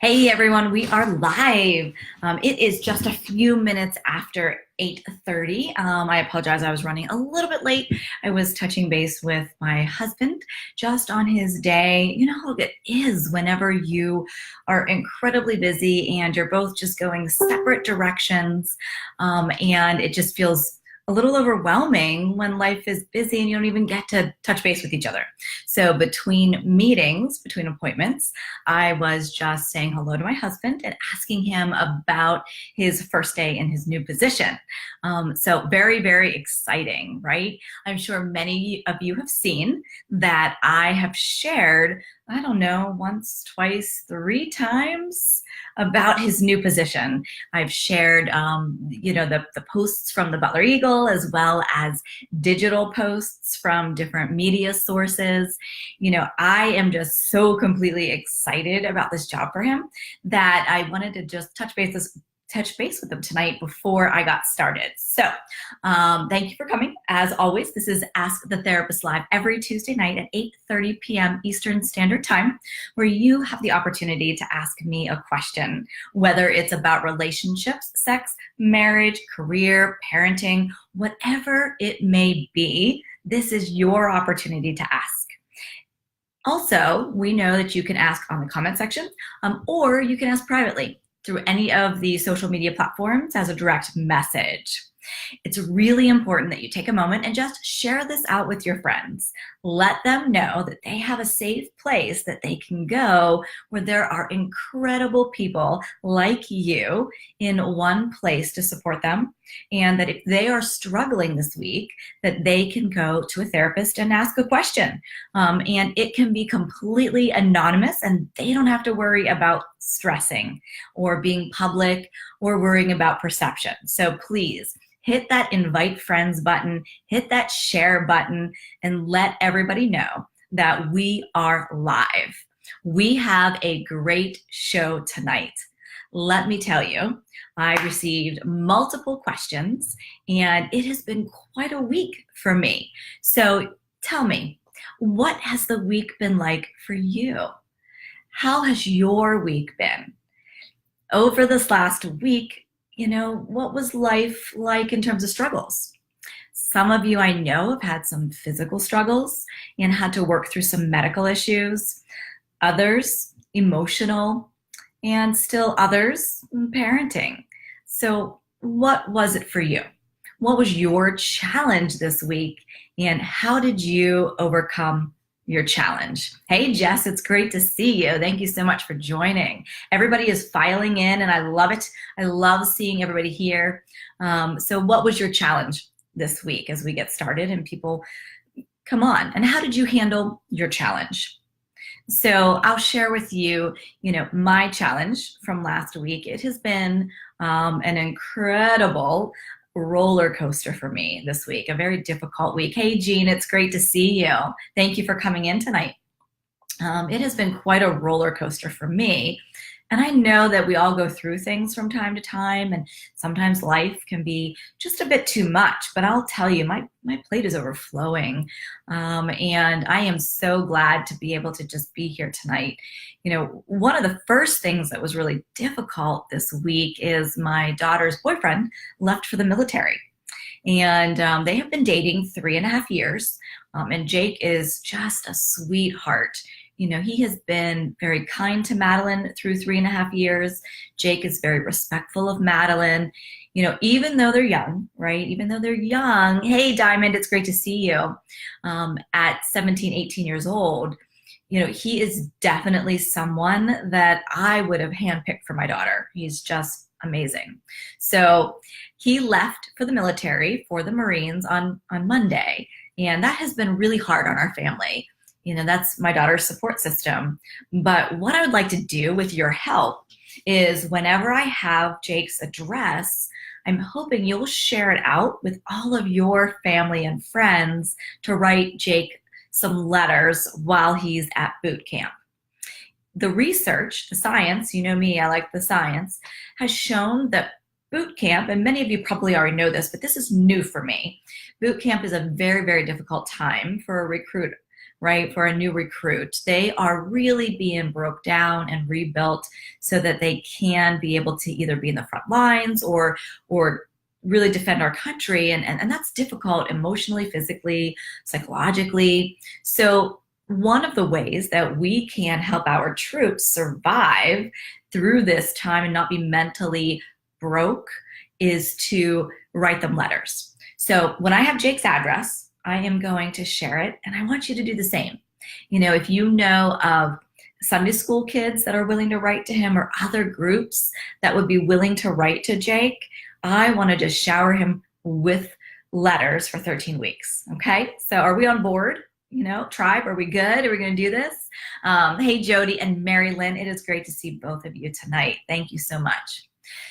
Hey everyone, we are live. It is just a few minutes after 8:30. I apologize, I was running a little bit late. I was touching base with my husband just on his day. You know how it is whenever you are incredibly busy and you're both just going separate directions, and it just feels a little overwhelming when life is busy and you don't even get to touch base with each other. So between meetings, between appointments, I was just saying hello to my husband and asking him about his first day in his new position. So very, very exciting, right? I'm sure many of you have seen that I have shared, I don't know, once, twice, three times about his new position. I've shared, the posts from the Butler Eagle, as well as digital posts from different media sources. I am just so completely excited about this job for him that I wanted to just touch base with him tonight before I got started. So thank you for coming. As always, this is Ask the Therapist Live every Tuesday night at 8:30 p.m. Eastern Standard Time, where you have the opportunity to ask me a question, whether it's about relationships, sex, marriage, career, parenting, whatever it may be. This is your opportunity to ask. Also, we know that you can ask on the comment section, or you can ask privately through any of the social media platforms as a direct message. It's really important that you take a moment and just share this out with your friends. Let them know that they have a safe place that they can go where there are incredible people like you in one place to support them, and that if they are struggling this week, that they can go to a therapist and ask a question. And it can be completely anonymous, and they don't have to worry about stressing or being public or worrying about perception. So please, hit that invite friends button, hit that share button, and let everybody know that we are live. We have a great show tonight. Let me tell you, I received multiple questions, and it has been quite a week for me. So tell me, what has the week been like for you? How has your week been? Over this last week, what was life like in terms of struggles? Some of you I know have had some physical struggles and had to work through some medical issues. Others, emotional, and still others, parenting. So what was it for you? What was your challenge this week, and how did you overcome your challenge? Hey, Jess, it's great to see you. Thank you so much for joining. Everybody is filing in, and I love it. I love seeing everybody here. So what was your challenge this week as we get started and people come on? And how did you handle your challenge? So I'll share with you, my challenge from last week. It has been an incredible roller coaster for me this week, a very difficult week. Hey, Jean, it's great to see you. Thank you for coming in tonight. It has been quite a roller coaster for me. And I know that we all go through things from time to time, and sometimes life can be just a bit too much, but I'll tell you, my plate is overflowing. And I am so glad to be able to just be here tonight. One of the first things that was really difficult this week is my daughter's boyfriend left for the military. And they have been dating 3.5 years. And Jake is just a sweetheart. He has been very kind to Madeline through 3.5 years. Jake is very respectful of Madeline. Even though they're young, right? Even though they're young. Hey, Diamond, it's great to see you. At 17, 18 years old, he is definitely someone that I would have handpicked for my daughter. He's just amazing. So he left for the military, for the Marines on Monday. And that has been really hard on our family. That's my daughter's support system. But what I would like to do with your help is whenever I have Jake's address, I'm hoping you'll share it out with all of your family and friends to write Jake some letters while he's at boot camp. The research, the science, you know me, I like the science, has shown that boot camp, and many of you probably already know this, but this is new for me. Boot camp is a very, very difficult time for a recruit right, for a new recruit. They are really being broke down and rebuilt so that they can be able to either be in the front lines or really defend our country. And that's difficult emotionally, physically, psychologically. So one of the ways that we can help our troops survive through this time and not be mentally broke is to write them letters. So when I have Jake's address, I am going to share it, and I want you to do the same. You know, if you know of Sunday school kids that are willing to write to him or other groups that would be willing to write to Jake, I want to just shower him with letters for 13 weeks. Okay, so are we on board? You know, tribe, are we good? Are we going to do this? Hey, Jody and Mary Lynn, it is great to see both of you tonight. Thank you so much.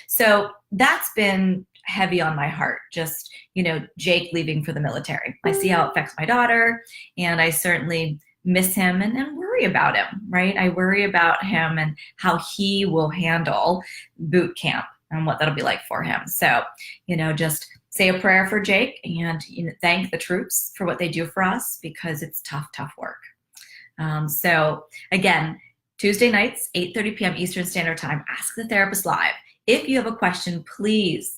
So that's been heavy on my heart, just, you know, Jake leaving for the military. I see how it affects my daughter, and I certainly miss him and worry about him, right? I worry about him and how he will handle boot camp and what that'll be like for him. So, you know, just say a prayer for Jake and, you know, thank the troops for what they do for us, because it's tough, tough work. So again, Tuesday nights, 8:30 p.m. Eastern Standard Time, Ask the Therapist Live. If you have a question, please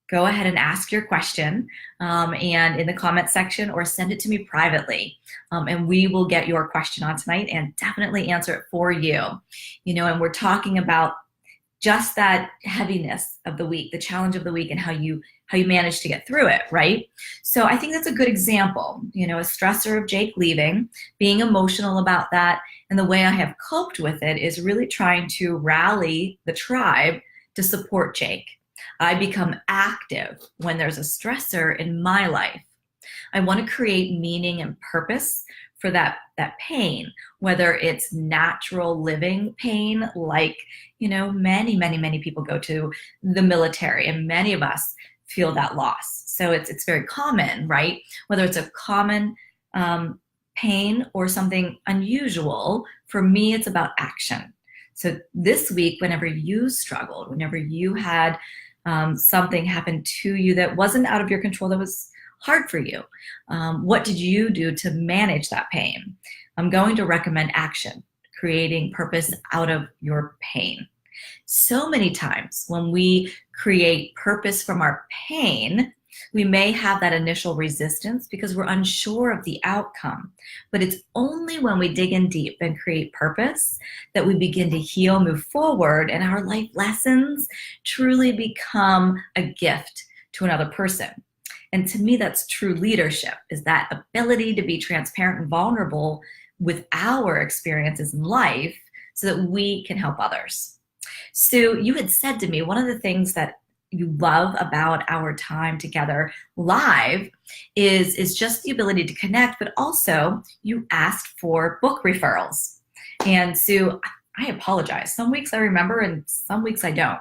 go ahead and ask your question and in the comment section, or send it to me privately. And we will get your question on tonight and definitely answer it for you. You know, and we're talking about just that heaviness of the week, the challenge of the week, and how you manage to get through it, right? So I think that's a good example, you know, a stressor of Jake leaving, being emotional about that. And the way I have coped with it is really trying to rally the tribe to support Jake. I become active when there's a stressor in my life. I want to create meaning and purpose for that pain, whether it's natural living pain, like, you know, many people go to the military, and many of us feel that loss. So it's very common, right? Whether it's a common pain or something unusual, for me, it's about action. So this week, whenever you struggled, whenever you had something happen to you that wasn't out of your control, that was hard for you, what did you do to manage that pain? I'm going to recommend action, creating purpose out of your pain. So many times when we create purpose from our pain, we may have that initial resistance because we're unsure of the outcome. But it's only when we dig in deep and create purpose that we begin to heal, move forward, and our life lessons truly become a gift to another person. And to me, that's true leadership, is that ability to be transparent and vulnerable with our experiences in life so that we can help others. Sue, you had said to me, one of the things that you love about our time together live is just the ability to connect, but also you asked for book referrals. And Sue, I apologize. Some weeks I remember and some weeks I don't.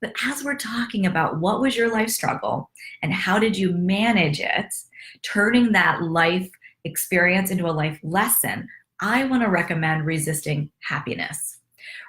But as we're talking about what was your life struggle and how did you manage it, turning that life experience into a life lesson, I want to recommend Resisting Happiness.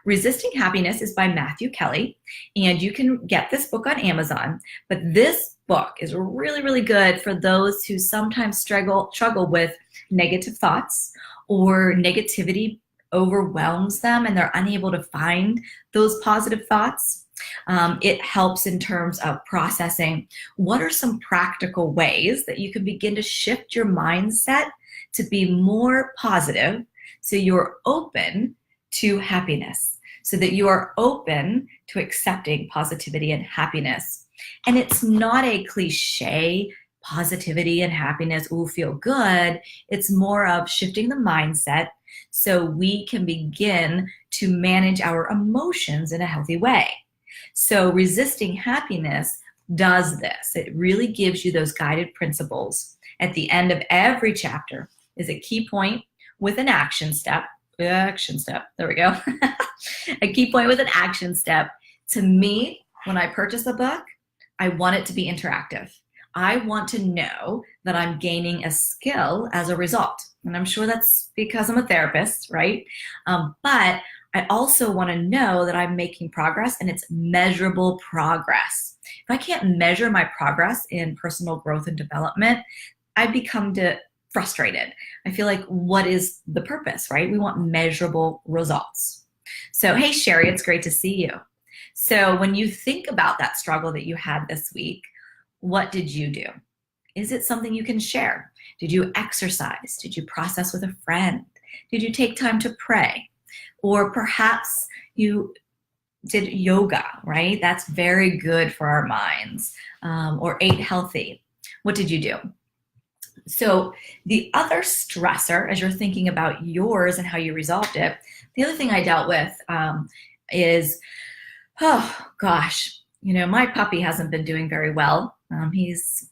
Resisting Happiness is by Matthew Kelly, and you can get this book on Amazon. But this book is really good for those who sometimes struggle with negative thoughts, or negativity overwhelms them and they're unable to find those positive thoughts. It helps in terms of processing what are some practical ways that you can begin to shift your mindset to be more positive, so you're open to happiness, so that you are open to accepting positivity and happiness. And it's not a cliche, positivity and happiness, ooh, feel good. It's more of shifting the mindset so we can begin to manage our emotions in a healthy way. So Resisting Happiness does this. It really gives you those guided principles. At the end of every chapter is a key point with an action step. There we go. A key point with an action step. To me, when I purchase a book, I want it to be interactive. I want to know that I'm gaining a skill as a result. And I'm sure that's because I'm a therapist, right? But I also want to know that I'm making progress, and it's measurable progress. If I can't measure my progress in personal growth and development, I become frustrated. I feel like, what is the purpose, right? We want measurable results. So, hey, Sherry, it's great to see you. So when you think about that struggle that you had this week, what did you do? Is it something you can share? Did you exercise? Did you process with a friend? Did you take time to pray? Or perhaps you did yoga, right? That's very good for our minds. Or ate healthy. What did you do? So the other stressor, as you're thinking about yours and how you resolved it, the other thing I dealt with is, oh gosh, my puppy hasn't been doing very well. He's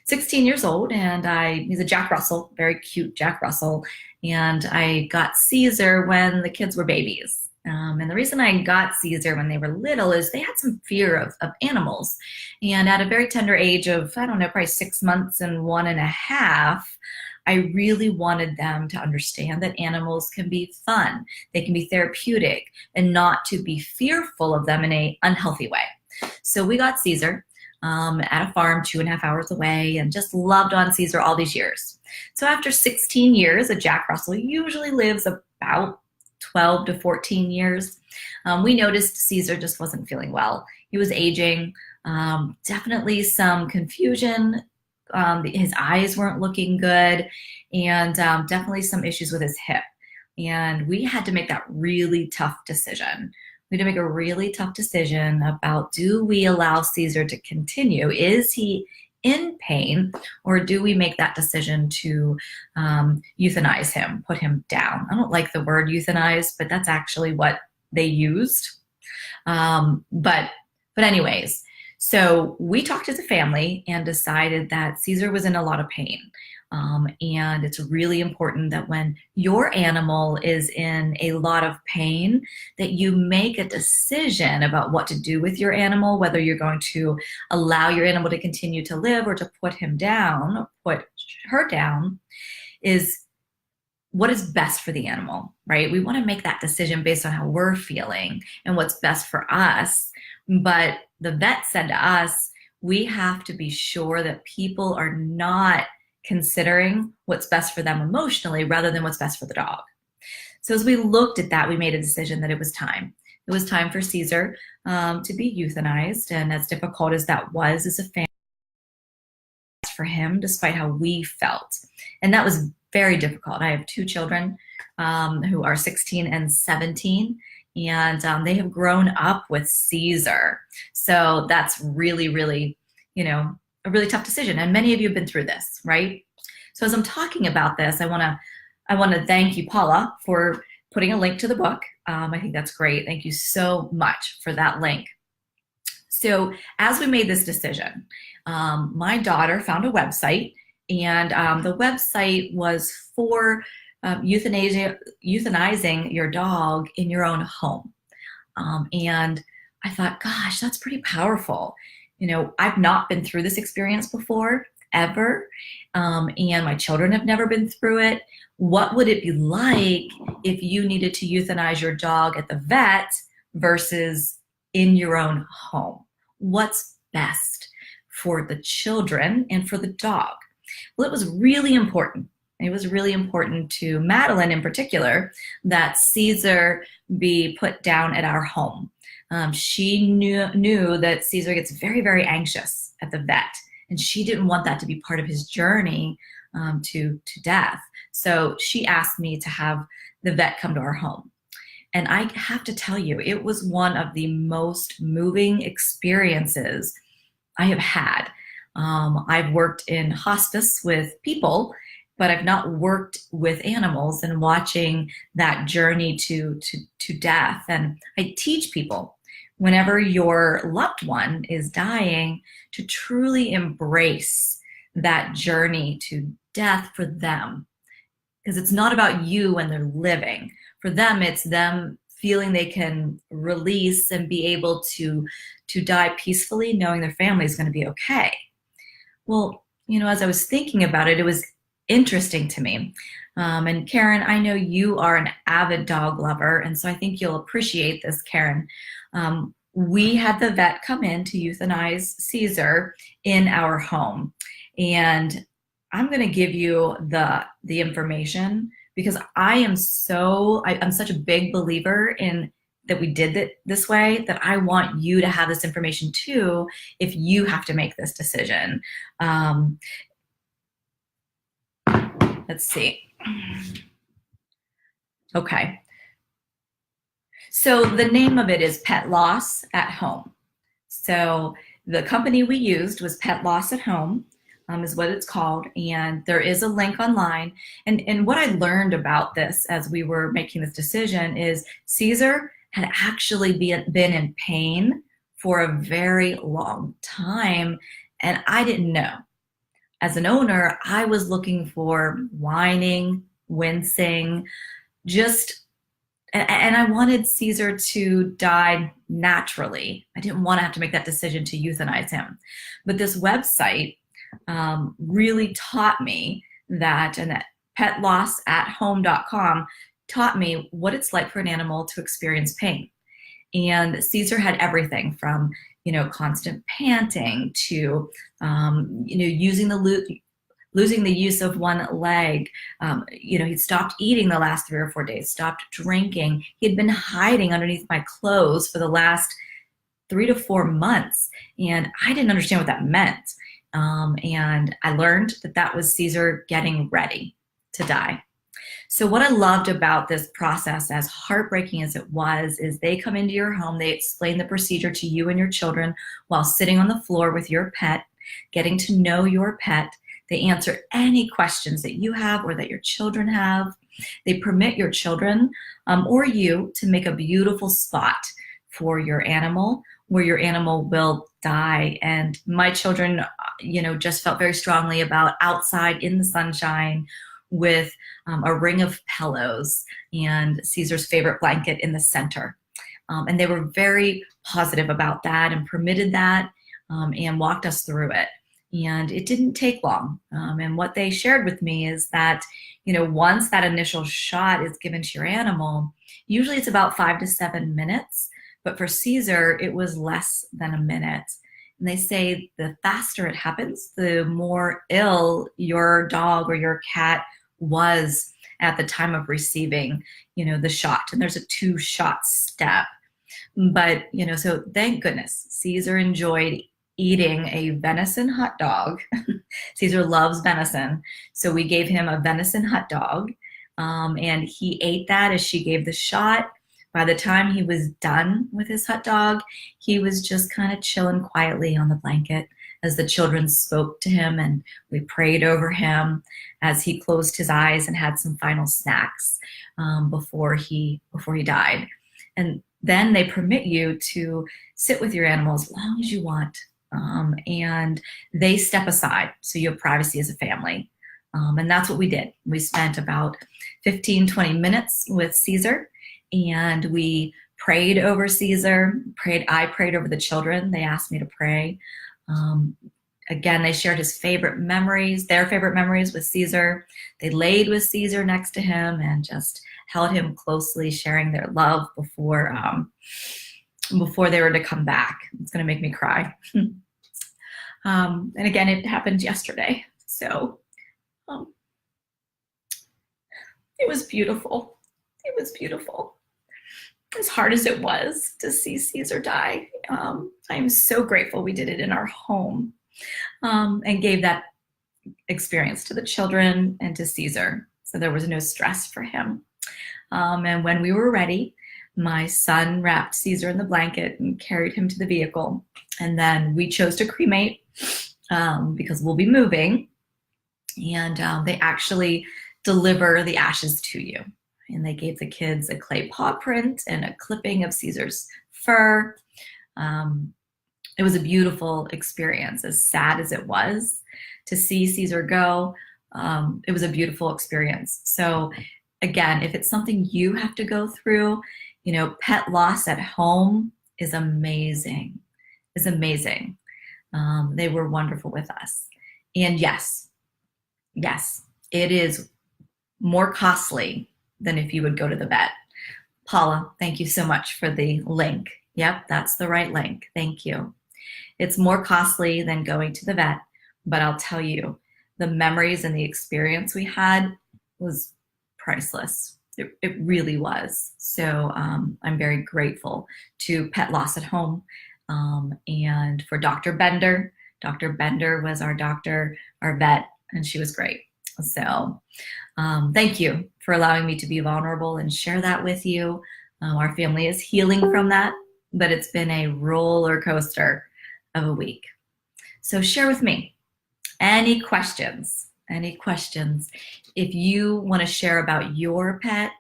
16 years old, and he's a Jack Russell, very cute Jack Russell. And I got Caesar when the kids were babies. And the reason I got Caesar when they were little is they had some fear of animals. And at a very tender age of, I don't know, probably 6 months and 1.5, I really wanted them to understand that animals can be fun, they can be therapeutic, and not to be fearful of them in an unhealthy way. So we got Caesar at a farm 2.5 hours away, and just loved on Caesar all these years. So after 16 years, a Jack Russell usually lives about 12 to 14 years. We noticed Caesar just wasn't feeling well. He was aging, definitely some confusion. His eyes weren't looking good, and definitely some issues with his hip. And we had to make that really tough decision. We had to make a really tough decision about, do we allow Caesar to continue? Is he in pain, or do we make that decision to euthanize him, put him down? I don't like the word euthanize, but that's actually what they used. But anyways, so we talked as a family and decided that Caesar was in a lot of pain. And it's really important that when your animal is in a lot of pain, that you make a decision about what to do with your animal, whether you're going to allow your animal to continue to live or to put him down, or put her down, is what is best for the animal, right? We want to make that decision based on how we're feeling and what's best for us. But the vet said to us, we have to be sure that people are not considering what's best for them emotionally rather than what's best for the dog. So as we looked at that, we made a decision that it was time. It was time for Caesar to be euthanized. And as difficult as that was as a family for him, despite how we felt. And that was very difficult. I have 2 children who are 16 and 17. And they have grown up with Caesar. So that's really, really, a really tough decision. And many of you have been through this, right? So as I'm talking about this, I want to thank you, Paula, for putting a link to the book. I think that's great. Thank you so much for that link. So as we made this decision, my daughter found a website, and the website was for euthanizing your dog in your own home. And I thought, gosh, that's pretty powerful. I've not been through this experience before, ever. And my children have never been through it. What would it be like if you needed to euthanize your dog at the vet versus in your own home? What's best for the children and for the dog? Well, it was really important. It was really important to Madeline in particular that Caesar be put down at our home. She knew that Caesar gets very, very anxious at the vet, and she didn't want that to be part of his journey to death. So she asked me to have the vet come to our home. And I have to tell you, it was one of the most moving experiences I have had. I've worked in hospice with people, but I've not worked with animals, and watching that journey to death. And I teach people, whenever your loved one is dying, to truly embrace that journey to death for them. Because it's not about you when they're living. For them, it's them feeling they can release and be able to die peacefully, knowing their family is going to be okay. Well, as I was thinking about it, it was interesting to me. And Karen, I know you are an avid dog lover, and so I think you'll appreciate this, Karen. We had the vet come in to euthanize Caesar in our home. And I'm going to give you the information because I'm such a big believer in that we did it this way, that I want you to have this information too if you have to make this decision. Let's see. Okay. So the name of it is Pet Loss at Home. So the company we used was Pet Loss at Home, is what it's called. And there is a link online. And what I learned about this as we were making this decision is Caesar had actually been in pain for a very long time. And I didn't know. As an owner, I was looking for whining, wincing, and I wanted Caesar to die naturally. I didn't want to have to make that decision to euthanize him. But this website really taught me that, and that petlossathome.com taught me what it's like for an animal to experience pain. And Caesar had everything from, constant panting to, losing the use of one leg. He'd stopped eating the last 3 or 4 days, stopped drinking. He'd been hiding underneath my clothes for the last 3 to 4 months. And I didn't understand what that meant. And I learned that was Caesar getting ready to die. So what I loved about this process, as heartbreaking as it was, is they come into your home, they explain the procedure to you and your children while sitting on the floor with your pet, getting to know your pet. They answer any questions that you have or that your children have. They permit your children or you to make a beautiful spot for your animal where your animal will die. And my children, just felt very strongly about outside in the sunshine with a ring of pillows and Caesar's favorite blanket in the center. And they were very positive about that and permitted that and walked us through it. And it didn't take long. And what they shared with me is that, once that initial shot is given to your animal, usually it's about 5 to 7 minutes. But for Caesar, it was less than a minute. And they say the faster it happens, the more ill your dog or your cat was at the time of receiving, the shot. And there's a 2-shot step. But, so thank goodness Caesar enjoyed eating a venison hot dog. Caesar loves venison. So we gave him a venison hot dog. And he ate that as she gave the shot. By the time he was done with his hot dog, he was just kind of chilling quietly on the blanket as the children spoke to him, and we prayed over him as he closed his eyes and had some final snacks before he died. And then they permit you to sit with your animal as long as you want. And they step aside, so you have privacy as a family. And that's what we did. We spent about 15, 20 minutes with Caesar, and we prayed over Caesar. I prayed over the children. They asked me to pray. Again, they shared their favorite memories with Caesar. They laid with Caesar next to him and just held him closely, sharing their love before they were to come back. It's going to make me cry. And again, it happened yesterday. So it was beautiful. It was beautiful. As hard as it was to see Caesar die, I am so grateful we did it in our home and gave that experience to the children and to Caesar. So there was no stress for him. And when we were ready, my son wrapped Caesar in the blanket and carried him to the vehicle. And then we chose to cremate because we'll be moving. And they actually deliver the ashes to you. And they gave the kids a clay paw print and a clipping of Caesar's fur. It was a beautiful experience, as sad as it was to see Caesar go. It was a beautiful experience. So again, if it's something you have to go through, pet loss at home is amazing. It's amazing. They were wonderful with us. And yes, it is more costly than if you would go to the vet. Paula, thank you so much for the link. Yep, that's the right link. Thank you. It's more costly than going to the vet, but I'll tell you, the memories and the experience we had was priceless. It really was. So I'm very grateful to Pet Loss at Home, and for Dr. Bender. Dr. Bender was our doctor, our vet, and she was great. So thank you for allowing me to be vulnerable and share that with you. Our family is healing from that, but it's been a roller coaster of a week. So share with me any questions, If you want to share about your pet,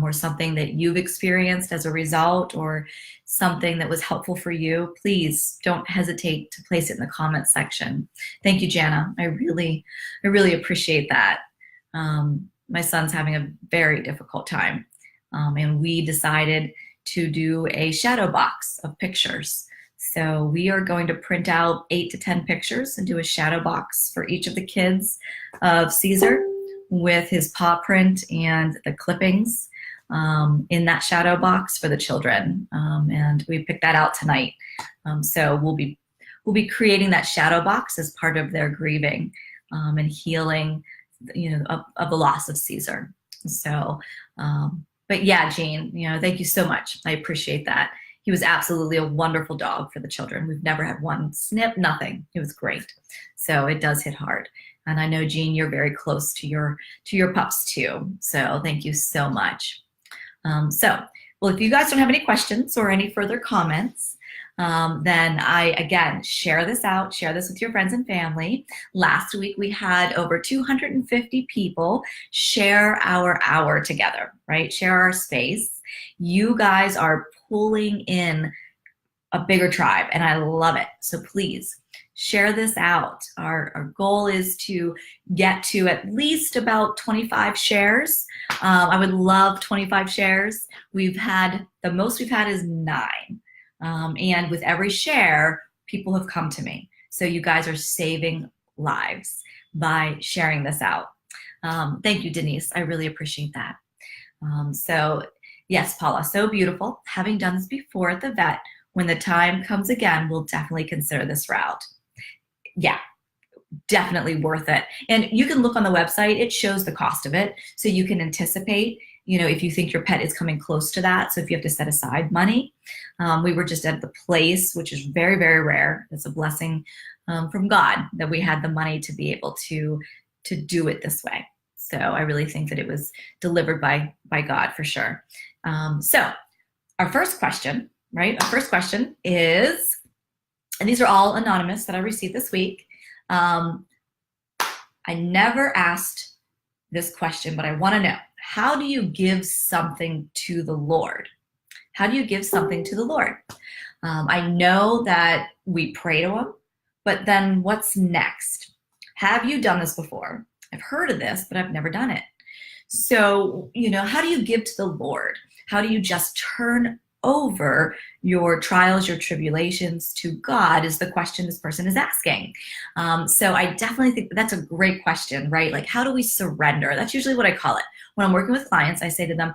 or something that you've experienced as a result, or something that was helpful for you, please don't hesitate to place it in the comments section. Thank you, Jana. I really appreciate that. My son's having a very difficult time, and we decided to do a shadow box of pictures. So we are going to print out 8 to 10 pictures and do a shadow box for each of the kids of Caesar, with his paw print and the clippings in that shadow box for the children. And we picked that out tonight. So we'll be creating that shadow box as part of their grieving and healing, of the loss of Caesar. So, but yeah, Jean, thank you so much. I appreciate that. He was absolutely a wonderful dog for the children. We've never had one snip, nothing. It was great. So it does hit hard. And I know, Jean, you're very close to your pups too. So thank you so much. Well, if you guys don't have any questions or any further comments, then again, share this with your friends and family. Last week we had over 250 people share our hour together, right? Share our space. You guys are pulling in a bigger tribe, and I love it. So please share this out. Our goal is to get to at least about 25 shares. I would love 25 shares. The most we've had is 9. And with every share, people have come to me. So you guys are saving lives by sharing this out. Thank you, Denise. I really appreciate that. So yes, Paula, so beautiful. Having done this before at the vet, when the time comes again, we'll definitely consider this route. Yeah, definitely worth it. And you can look on the website, it shows the cost of it. So you can anticipate, if you think your pet is coming close to that. So if you have to set aside money, we were just at the place, which is very, very rare. It's a blessing from God that we had the money to be able to do it this way. So I really think that it was delivered by God for sure. So our first question, right? Our first question is, and these are all anonymous that I received this week. I never asked this question, but I want to know, how do you give something to the Lord? How do you give something to the Lord? I know that we pray to him, but then what's next? Have you done this before? I've heard of this, but I've never done it. So, how do you give to the Lord? How do you just turn over your trials, your tribulations to God, is the question this person is asking. So I definitely think that's a great question, right? Like, how do we surrender? That's usually what I call it. When I'm working with clients, I say to them,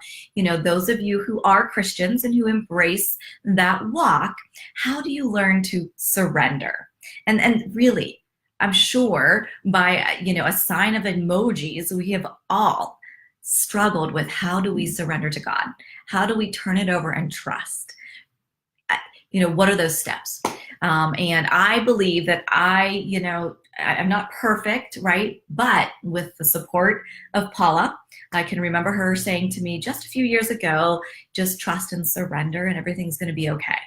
those of you who are Christians and who embrace that walk, how do you learn to surrender? And really, I'm sure by, a sign of emojis, we have all struggled with, how do we surrender to God? How do we turn it over and trust? What are those steps? And I believe that I'm not perfect, right? But with the support of Paula, I can remember her saying to me just a few years ago, just trust and surrender and everything's going to be okay.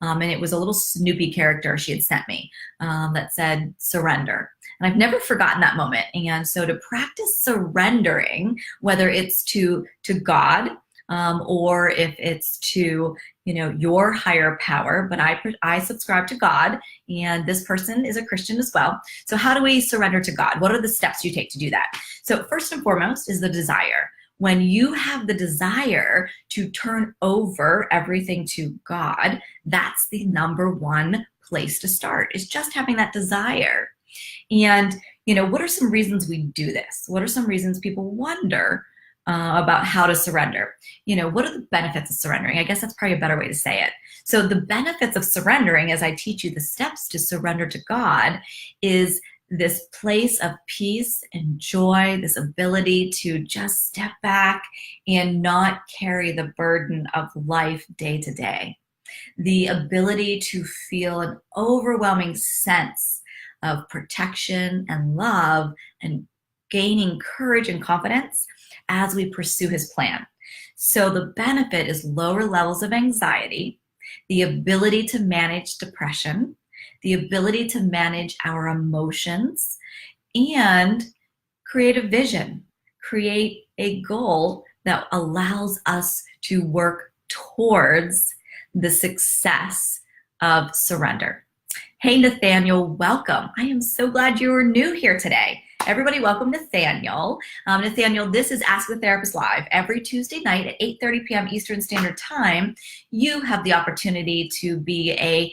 And it was a little Snoopy character she had sent me that said, surrender. And I've never forgotten that moment. And so to practice surrendering, whether it's to God, or if it's to, your higher power, but I subscribe to God, and this person is a Christian as well. So how do we surrender to God? What are the steps you take to do that? So first and foremost is the desire. When you have the desire to turn over everything to God, that's the number one place to start, is just having that desire. And, what are some reasons we do this? What are some reasons people wonder about how to surrender? What are the benefits of surrendering? I guess that's probably a better way to say it. So the benefits of surrendering, as I teach you the steps to surrender to God, is this place of peace and joy, this ability to just step back and not carry the burden of life day to day. The ability to feel an overwhelming sense of protection and love and gaining courage and confidence as we pursue his plan. So the benefit is lower levels of anxiety, the ability to manage depression, the ability to manage our emotions, and create a vision, create a goal that allows us to work towards the success of surrender. Hey, Nathaniel, welcome. I am so glad you are new here today. Everybody, welcome Nathaniel. Nathaniel, this is Ask the Therapist Live. Every Tuesday night at 8:30 p.m. Eastern Standard Time, you have the opportunity to be a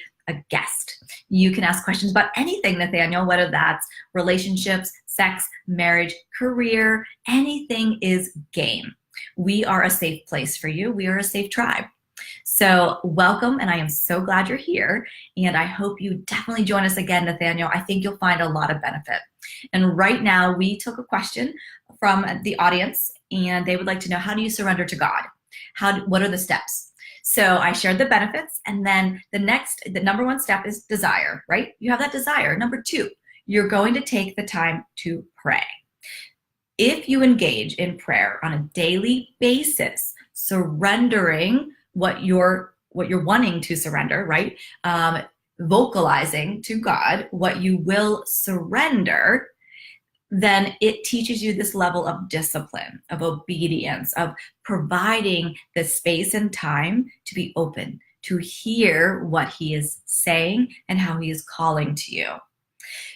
guest. You can ask questions about anything, Nathaniel, whether that's relationships, sex, marriage, career, anything is game. We are a safe place for you. We are a safe tribe. So welcome, and I am so glad you're here, and I hope you definitely join us again, Nathaniel. I think you'll find a lot of benefit. And right now, we took a question from the audience, and they would like to know, how do you surrender to God? What are the steps? So I shared the benefits, and then the number one step is desire, right? You have that desire. Number two, you're going to take the time to pray. If you engage in prayer on a daily basis, surrendering what you're wanting to surrender, right? Vocalizing to God what you will surrender, then it teaches you this level of discipline, of obedience, of providing the space and time to be open, to hear what he is saying and how he is calling to you.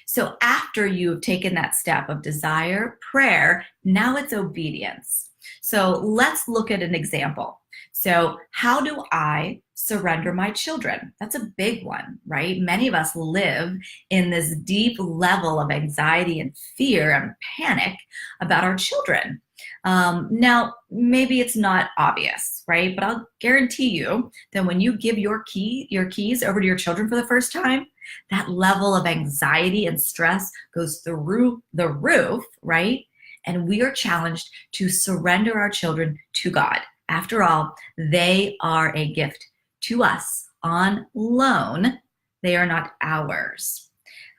So after you've taken that step of desire, prayer, now it's obedience. So let's look at an example. So how do I surrender my children? That's a big one, right? Many of us live in this deep level of anxiety and fear and panic about our children. Now, maybe it's not obvious, right? But I'll guarantee you that when you give your keys over to your children for the first time, that level of anxiety and stress goes through the roof, right? And we are challenged to surrender our children to God. After all, they are a gift to us on loan. They are not ours.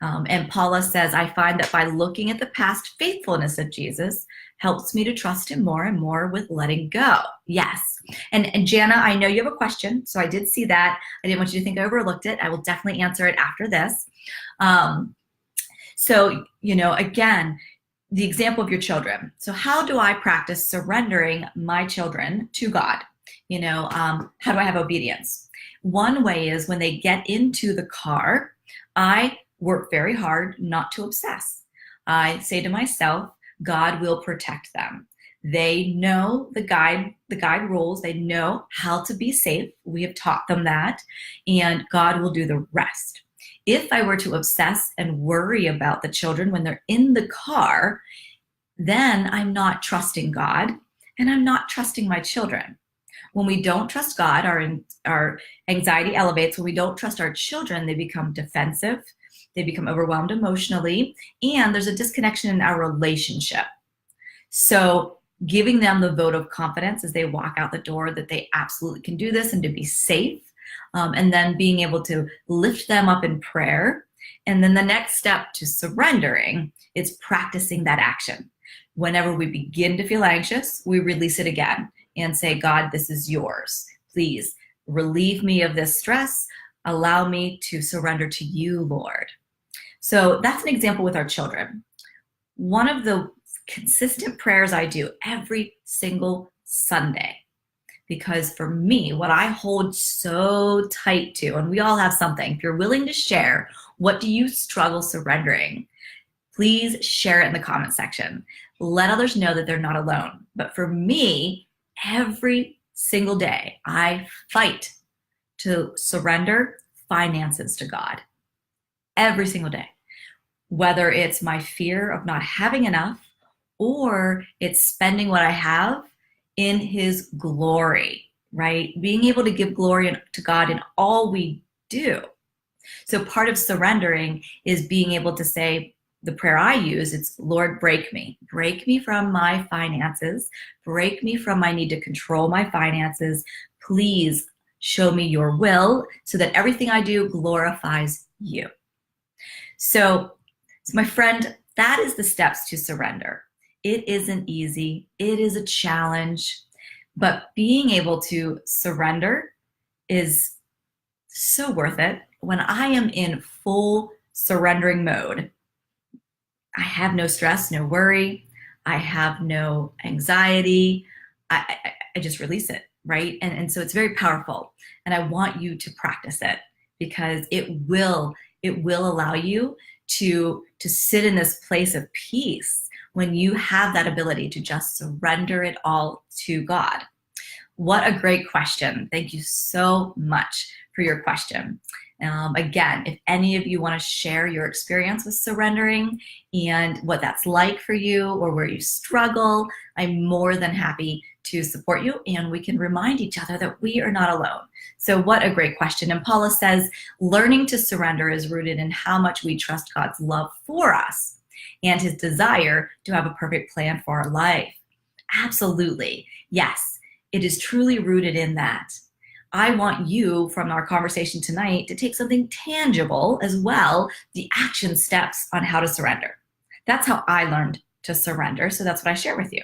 And Paula says, I find that by looking at the past faithfulness of Jesus helps me to trust him more and more with letting go. Yes. And Jana, I know you have a question, so I did see that. I didn't want you to think I overlooked it. I will definitely answer it after this. So, again, the example of your children. So how do I practice surrendering my children to God? How do I have obedience? One way is when they get into the car, I work very hard not to obsess. I say to myself, God will protect them. They know the guide rules. They know how to be safe. We have taught them that, and God will do the rest. If I were to obsess and worry about the children when they're in the car, then I'm not trusting God and I'm not trusting my children. When we don't trust God, our anxiety elevates. When we don't trust our children, they become defensive, they become overwhelmed emotionally, and there's a disconnection in our relationship. So giving them the vote of confidence as they walk out the door that they absolutely can do this and to be safe, and then being able to lift them up in prayer. And then the next step to surrendering is practicing that action. Whenever we begin to feel anxious, we release it again and say, God, this is yours. Please relieve me of this stress. Allow me to surrender to you, Lord. So that's an example with our children. One of the consistent prayers I do every single Sunday, because for me, what I hold so tight to, and we all have something, if you're willing to share, what do you struggle surrendering? Please share it in the comment section. Let others know that they're not alone. But for me, every single day, I fight to surrender finances to God. Every single day. Whether it's my fear of not having enough, or it's spending what I have in his glory, right? Being able to give glory to God in all we do. So part of surrendering is being able to say, the prayer I use, it's Lord, break me. Break me from my finances. Break me from my need to control my finances. Please show me your will so that everything I do glorifies you. So my friend, that is the steps to surrender. It isn't easy. It is a challenge, but being able to surrender is so worth it. When I am in full surrendering mode, I have no stress, no worry. I have no anxiety. I just release it, right? And so it's very powerful. And I want you to practice it because it will allow you to sit in this place of peace when you have that ability to just surrender it all to God. What a great question. Thank you so much for your question. Again, if any of you want to share your experience with surrendering and what that's like for you or where you struggle, I'm more than happy to support you, and we can remind each other that we are not alone. So what a great question. And Paula says, learning to surrender is rooted in how much we trust God's love for us and his desire to have a perfect plan for our life. Absolutely. Yes, it is truly rooted in that. I want you, from our conversation tonight, to take something tangible as well, the action steps on how to surrender. That's how I learned to surrender, so that's what I share with you.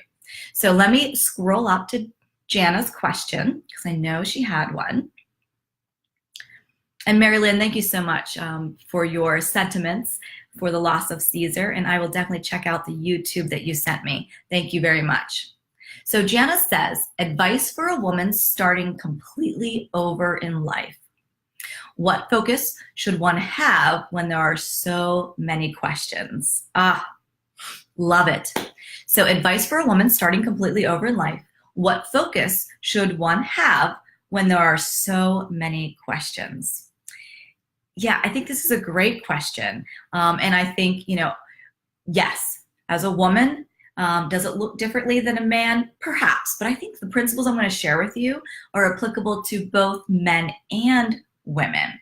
So let me scroll up to Jana's question, because I know she had one. And Mary Lynn, thank you so much for your sentiments for the loss of Caesar, and I will definitely check out the YouTube that you sent me. Thank you very much. So Jana says, advice for a woman starting completely over in life. What focus should one have when there are so many questions? Love it. So advice for a woman starting completely over in life. What focus should one have when there are so many questions? Yeah, I think this is a great question. And I think, yes, as a woman, does it look differently than a man? Perhaps, but I think the principles I'm going to share with you are applicable to both men and women.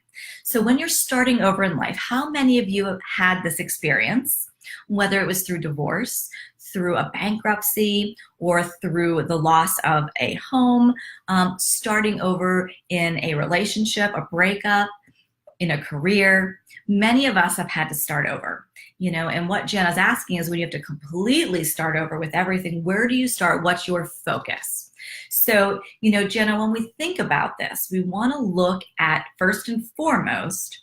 So when you're starting over in life, how many of you have had this experience, whether it was through divorce, through a bankruptcy, or through the loss of a home, starting over in a relationship, a breakup, in a career? Many of us have had to start over. And what Jenna's asking is, when you have to completely start over with everything, where do you start? What's your focus? So, Jenna, when we think about this, we want to look at, first and foremost,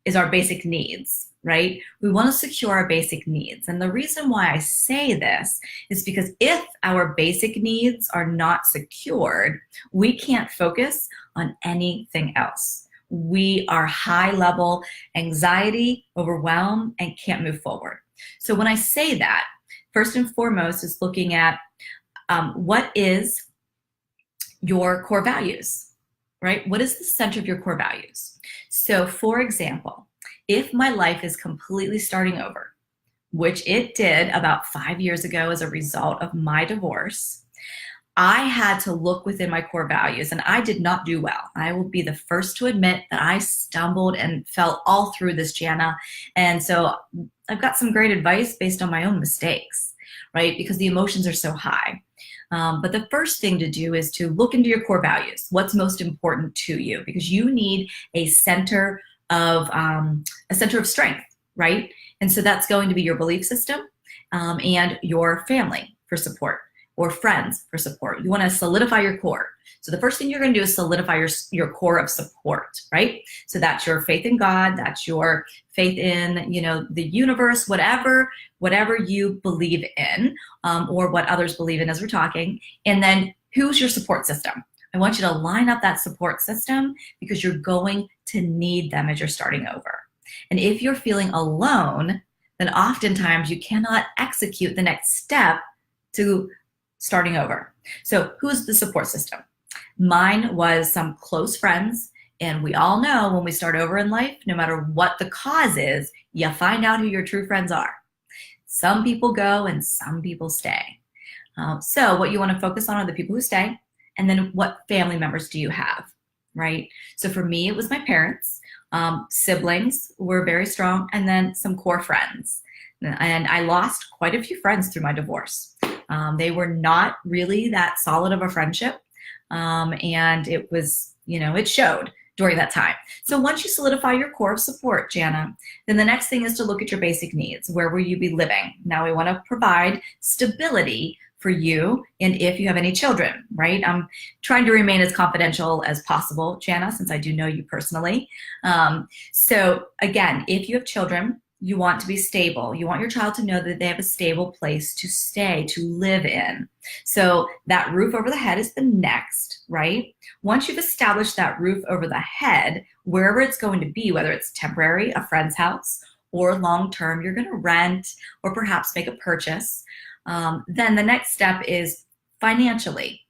is our basic needs, right? We want to secure our basic needs. And the reason why I say this is because if our basic needs are not secured, we can't focus on anything else. We are high level anxiety, overwhelmed, and can't move forward. So when I say that, first and foremost is looking at what is your core values, right? What is the center of your core values? So for example, if my life is completely starting over, which it did about 5 years ago as a result of my divorce, I had to look within my core values, and I did not do well. I will be the first to admit that I stumbled and fell all through this, Jana. And so I've got some great advice based on my own mistakes, right? Because the emotions are so high. But the first thing to do is to look into your core values. What's most important to you? Because you need a center of strength, right? And so that's going to be your belief system and your family for support, or friends for support. You want to solidify your core. So the first thing you're going to do is solidify your core of support, right? So that's your faith in God, that's your faith in, the universe, whatever you believe in, or what others believe in as we're talking. And then who's your support system? I want you to line up that support system because you're going to need them as you're starting over. And if you're feeling alone, then oftentimes you cannot execute the next step to starting over. So who's the support system? Mine was some close friends, and we all know when we start over in life, no matter what the cause is, you find out who your true friends are. Some people go and some people stay. So what you want to focus on are the people who stay, and then what family members do you have, right? So for me, it was my parents. Siblings were very strong, and then some core friends. And I lost quite a few friends through my divorce. They were not really that solid of a friendship. And it was, it showed during that time. So once you solidify your core of support, Jana, then the next thing is to look at your basic needs. Where will you be living? Now we want to provide stability for you and if you have any children, right? I'm trying to remain as confidential as possible, Jana, since I do know you personally. So again, if you have children, you want to be stable. You want your child to know that they have a stable place to stay, to live in. So that roof over the head is the next, right? Once you've established that roof over the head, wherever it's going to be, whether it's temporary, a friend's house, or long-term, you're going to rent or perhaps make a purchase. Then the next step is financially.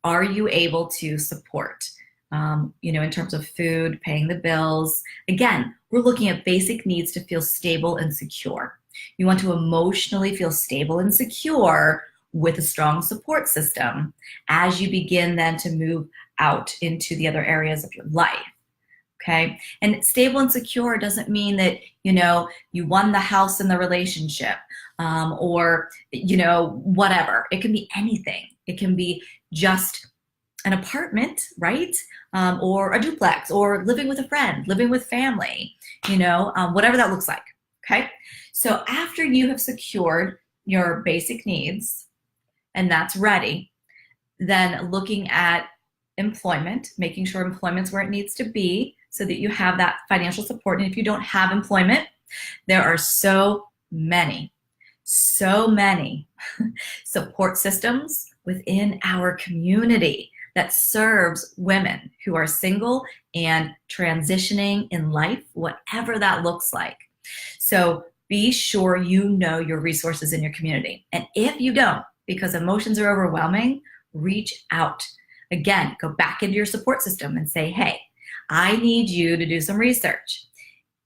Are you able to support? In terms of food, paying the bills. Again, we're looking at basic needs to feel stable and secure. You want to emotionally feel stable and secure with a strong support system as you begin then to move out into the other areas of your life. Okay. And stable and secure doesn't mean that, you won the house in the relationship, or, whatever. It can be anything. It can be just an apartment, right? Or a duplex, or living with a friend, living with family, whatever that looks like, okay? So after you have secured your basic needs and that's ready, then looking at employment, making sure employment's where it needs to be so that you have that financial support. And if you don't have employment, there are so many support systems within our community that serves women who are single and transitioning in life, whatever that looks like. So be sure you know your resources in your community. And if you don't, because emotions are overwhelming, reach out. Again, go back into your support system and say, hey, I need you to do some research.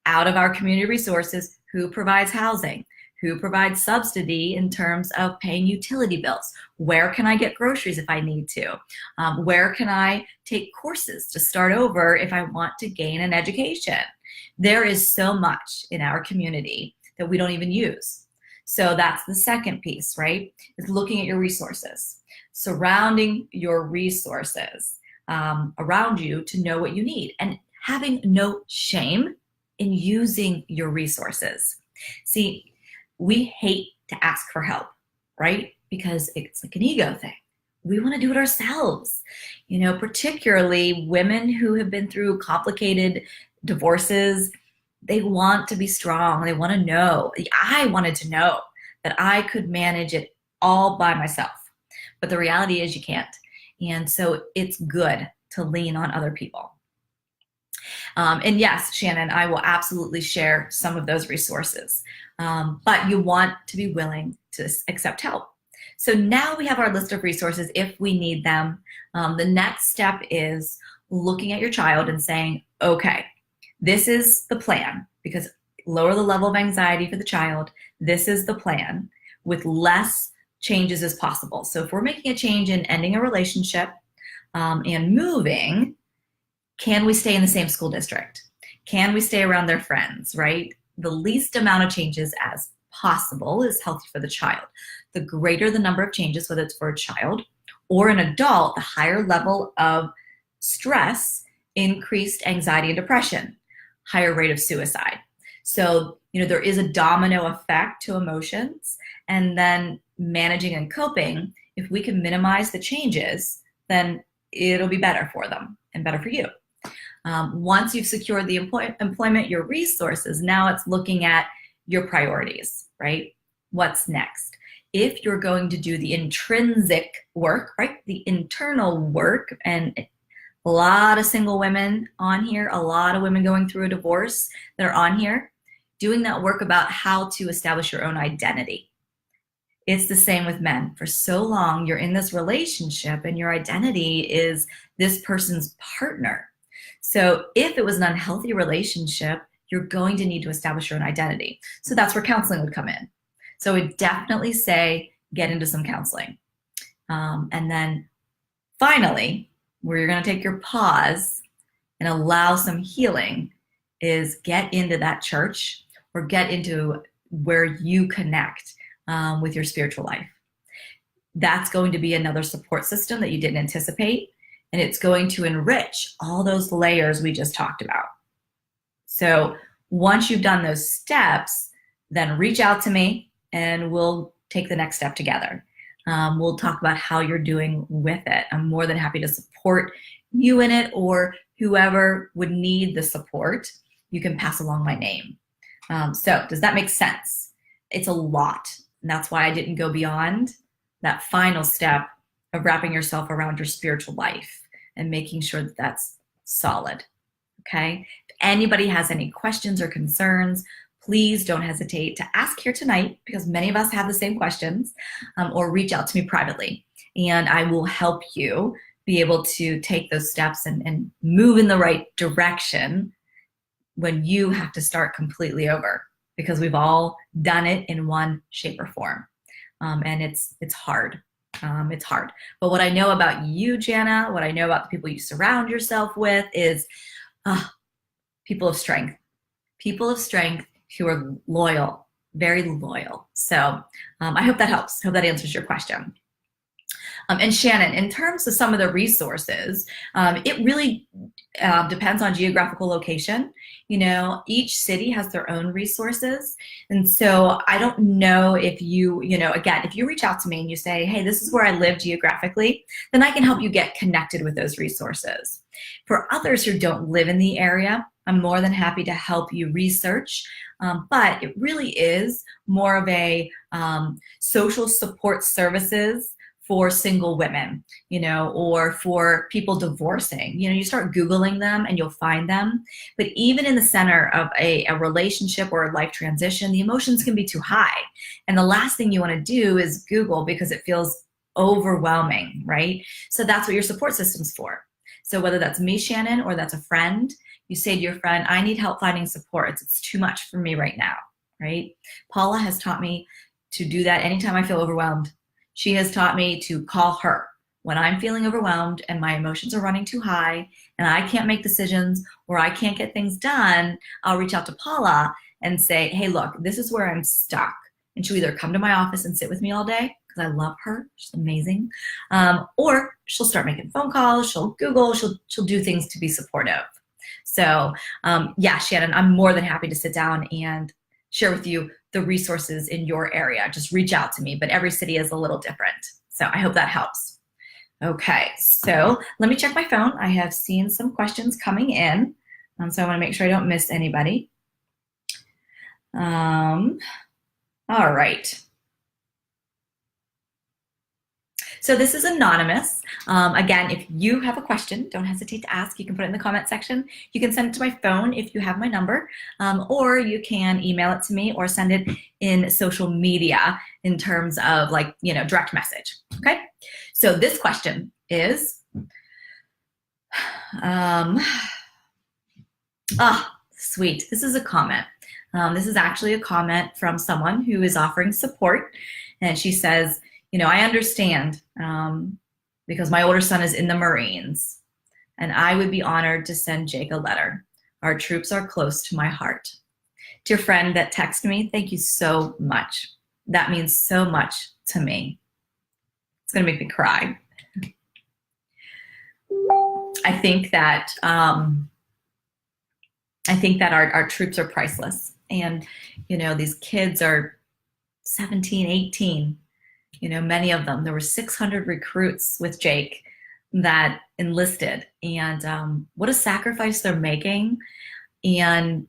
Out of our community resources, who provides housing? Who provides subsidy in terms of paying utility bills? Where can I get groceries if I need to? Where can I take courses to start over if I want to gain an education? There is so much in our community that we don't even use. So that's the second piece, right? Is looking at your resources, surrounding your resources around you to know what you need, and having no shame in using your resources. See, we hate to ask for help, right? Because it's like an ego thing. We want to do it ourselves. Particularly women who have been through complicated divorces, they want to be strong. They want to know. I wanted to know that I could manage it all by myself. But the reality is you can't. And so it's good to lean on other people. And yes, Shannon, I will absolutely share some of those resources. But you want to be willing to accept help. So now we have our list of resources if we need them. The next step is looking at your child and saying, okay, this is the plan, because lower the level of anxiety for the child. This is the plan with less changes as possible. So if we're making a change in ending a relationship and moving, can we stay in the same school district? Can we stay around their friends, right? The least amount of changes as possible is healthy for the child. The greater the number of changes, whether it's for a child or an adult, the higher level of stress, increased anxiety and depression, higher rate of suicide. So, there is a domino effect to emotions, and then managing and coping. If we can minimize the changes, then it'll be better for them and better for you. Once you've secured the employment, your resources, now it's looking at your priorities, right? What's next? If you're going to do the intrinsic work, right? The internal work, and a lot of single women on here, a lot of women going through a divorce that are on here, doing that work about how to establish your own identity. It's the same with men. For so long, you're in this relationship and your identity is this person's partner. So if it was an unhealthy relationship, you're going to need to establish your own identity. So that's where counseling would come in. So I would definitely say get into some counseling. And then finally, where you're going to take your pause and allow some healing, is get into that church or get into where you connect with your spiritual life. That's going to be another support system that you didn't anticipate, and it's going to enrich all those layers we just talked about. So once you've done those steps, then reach out to me and we'll take the next step together. We'll talk about how you're doing with it. I'm more than happy to support you in it, or whoever would need the support, you can pass along my name. So does that make sense? It's a lot. And that's why I didn't go beyond that final step of wrapping yourself around your spiritual life and making sure that that's solid. Okay? If anybody has any questions or concerns, please don't hesitate to ask here tonight, because many of us have the same questions, or reach out to me privately, and I will help you be able to take those steps and move in the right direction when you have to start completely over, because we've all done it in one shape or form. And it's hard. It's hard. But what I know about you, Jana, what I know about the people you surround yourself with is people of strength. People of strength who are loyal, very loyal. So I hope that helps. I hope that answers your question. And Shannon, in terms of some of the resources, it really depends on geographical location. You know, each city has their own resources. And so I don't know if again, if you reach out to me and you say, hey, this is where I live geographically, then I can help you get connected with those resources. For others who don't live in the area, I'm more than happy to help you research. But it really is more of a social support services for single women, or for people divorcing. You start Googling them and you'll find them. But even in the center of a relationship or a life transition, the emotions can be too high. And the last thing you want to do is Google, because it feels overwhelming, right? So that's what your support system's for. So whether that's me, Shannon, or that's a friend, you say to your friend, I need help finding supports. It's too much for me right now, right? Paula has taught me to do that anytime I feel overwhelmed. She has taught me to call her when I'm feeling overwhelmed and my emotions are running too high and I can't make decisions or I can't get things done. I'll reach out to Paula and say, hey, look, this is where I'm stuck. And she'll either come to my office and sit with me all day, because I love her, she's amazing, or she'll start making phone calls, she'll Google, she'll do things to be supportive. So yeah, Shannon, I'm more than happy to sit down and share with you the resources in your area. Just reach out to me, but every city is a little different. So I hope that helps. Okay, so let me check my phone. I have seen some questions coming in, so I want to make sure I don't miss anybody. All right. So this is anonymous. Again, if you have a question, don't hesitate to ask. You can put it in the comment section. You can send it to my phone if you have my number, or you can email it to me or send it in social media in terms of direct message, okay? So this question is, sweet, this is a comment. This is actually a comment from someone who is offering support, and she says, I understand because my older son is in the Marines, and I would be honored to send Jake a letter. Our troops are close to my heart. Dear friend that texted me, thank you so much. That means so much to me. It's gonna make me cry. I think that our troops are priceless, and these kids are 17, 18. Many of them. There were 600 recruits with Jake that enlisted, and what a sacrifice they're making. And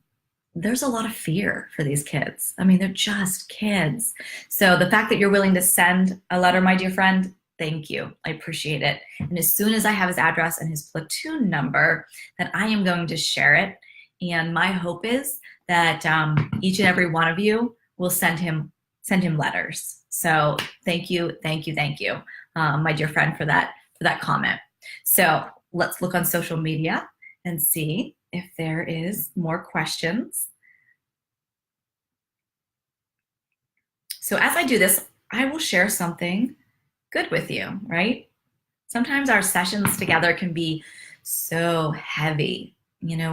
there's a lot of fear for these kids. I mean, they're just kids. So the fact that you're willing to send a letter, my dear friend, thank you. I appreciate it. And as soon as I have his address and his platoon number, then I am going to share it. And my hope is that each and every one of you will send him letters. So thank you, my dear friend, for that comment. So let's look on social media and see if there is more questions. So as I do this, I will share something good with you, right? Sometimes our sessions together can be so heavy,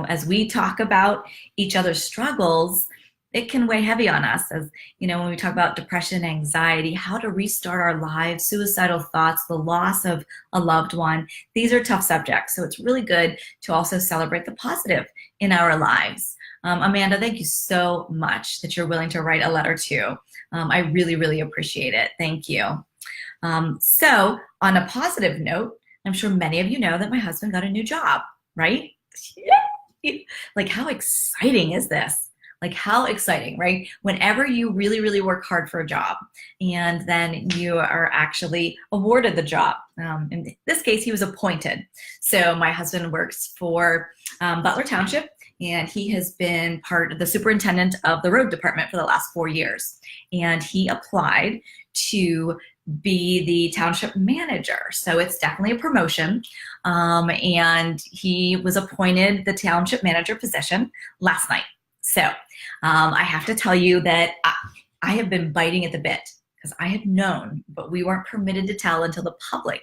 As we talk about each other's struggles, it can weigh heavy on us. As when we talk about depression, anxiety, how to restart our lives, suicidal thoughts, the loss of a loved one, these are tough subjects. So it's really good to also celebrate the positive in our lives. Amanda, thank you so much that you're willing to write a letter too. I really, really appreciate it. Thank you. So on a positive note, I'm sure many of you know that my husband got a new job, right? Like, how exciting is this? Like, how exciting, right? Whenever you really, really work hard for a job and then you are actually awarded the job. In this case, he was appointed. So my husband works for Butler Township, and he has been part of the superintendent of the road department for the last 4 years. And he applied to be the township manager. So it's definitely a promotion. And he was appointed the township manager position last night. So I have to tell you that I have been biting at the bit because I had known, but we weren't permitted to tell until the public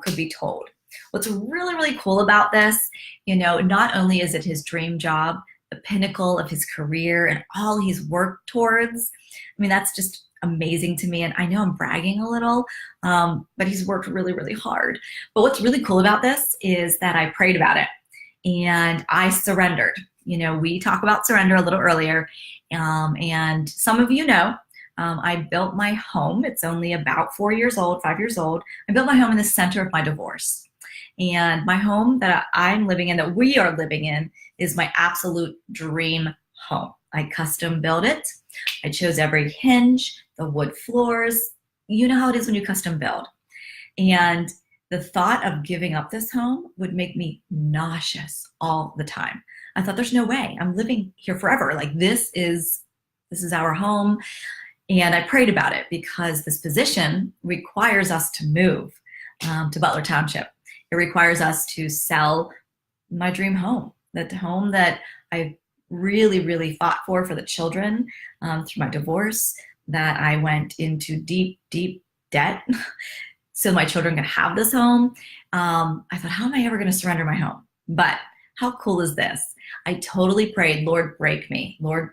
could be told. What's really, really cool about this, not only is it his dream job, the pinnacle of his career and all he's worked towards. I mean, that's just amazing to me. And I know I'm bragging a little, but he's worked really, really hard. But what's really cool about this is that I prayed about it and I surrendered. We talked about surrender a little earlier. And some of you know, I built my home. It's only about 5 years old. I built my home in the center of my divorce. And my home that I'm living in, that we are living in, is my absolute dream home. I custom built it. I chose every hinge, the wood floors. You know how it is when you custom build. And the thought of giving up this home would make me nauseous all the time. I thought, there's no way. I'm living here forever. Like, this is our home. And I prayed about it because this position requires us to move to Butler Township. It requires us to sell my dream home, that home that I really, really fought for the children through my divorce, that I went into deep, deep debt so my children could have this home. I thought, how am I ever going to surrender my home? But how cool is this? I totally prayed, Lord, break me. Lord,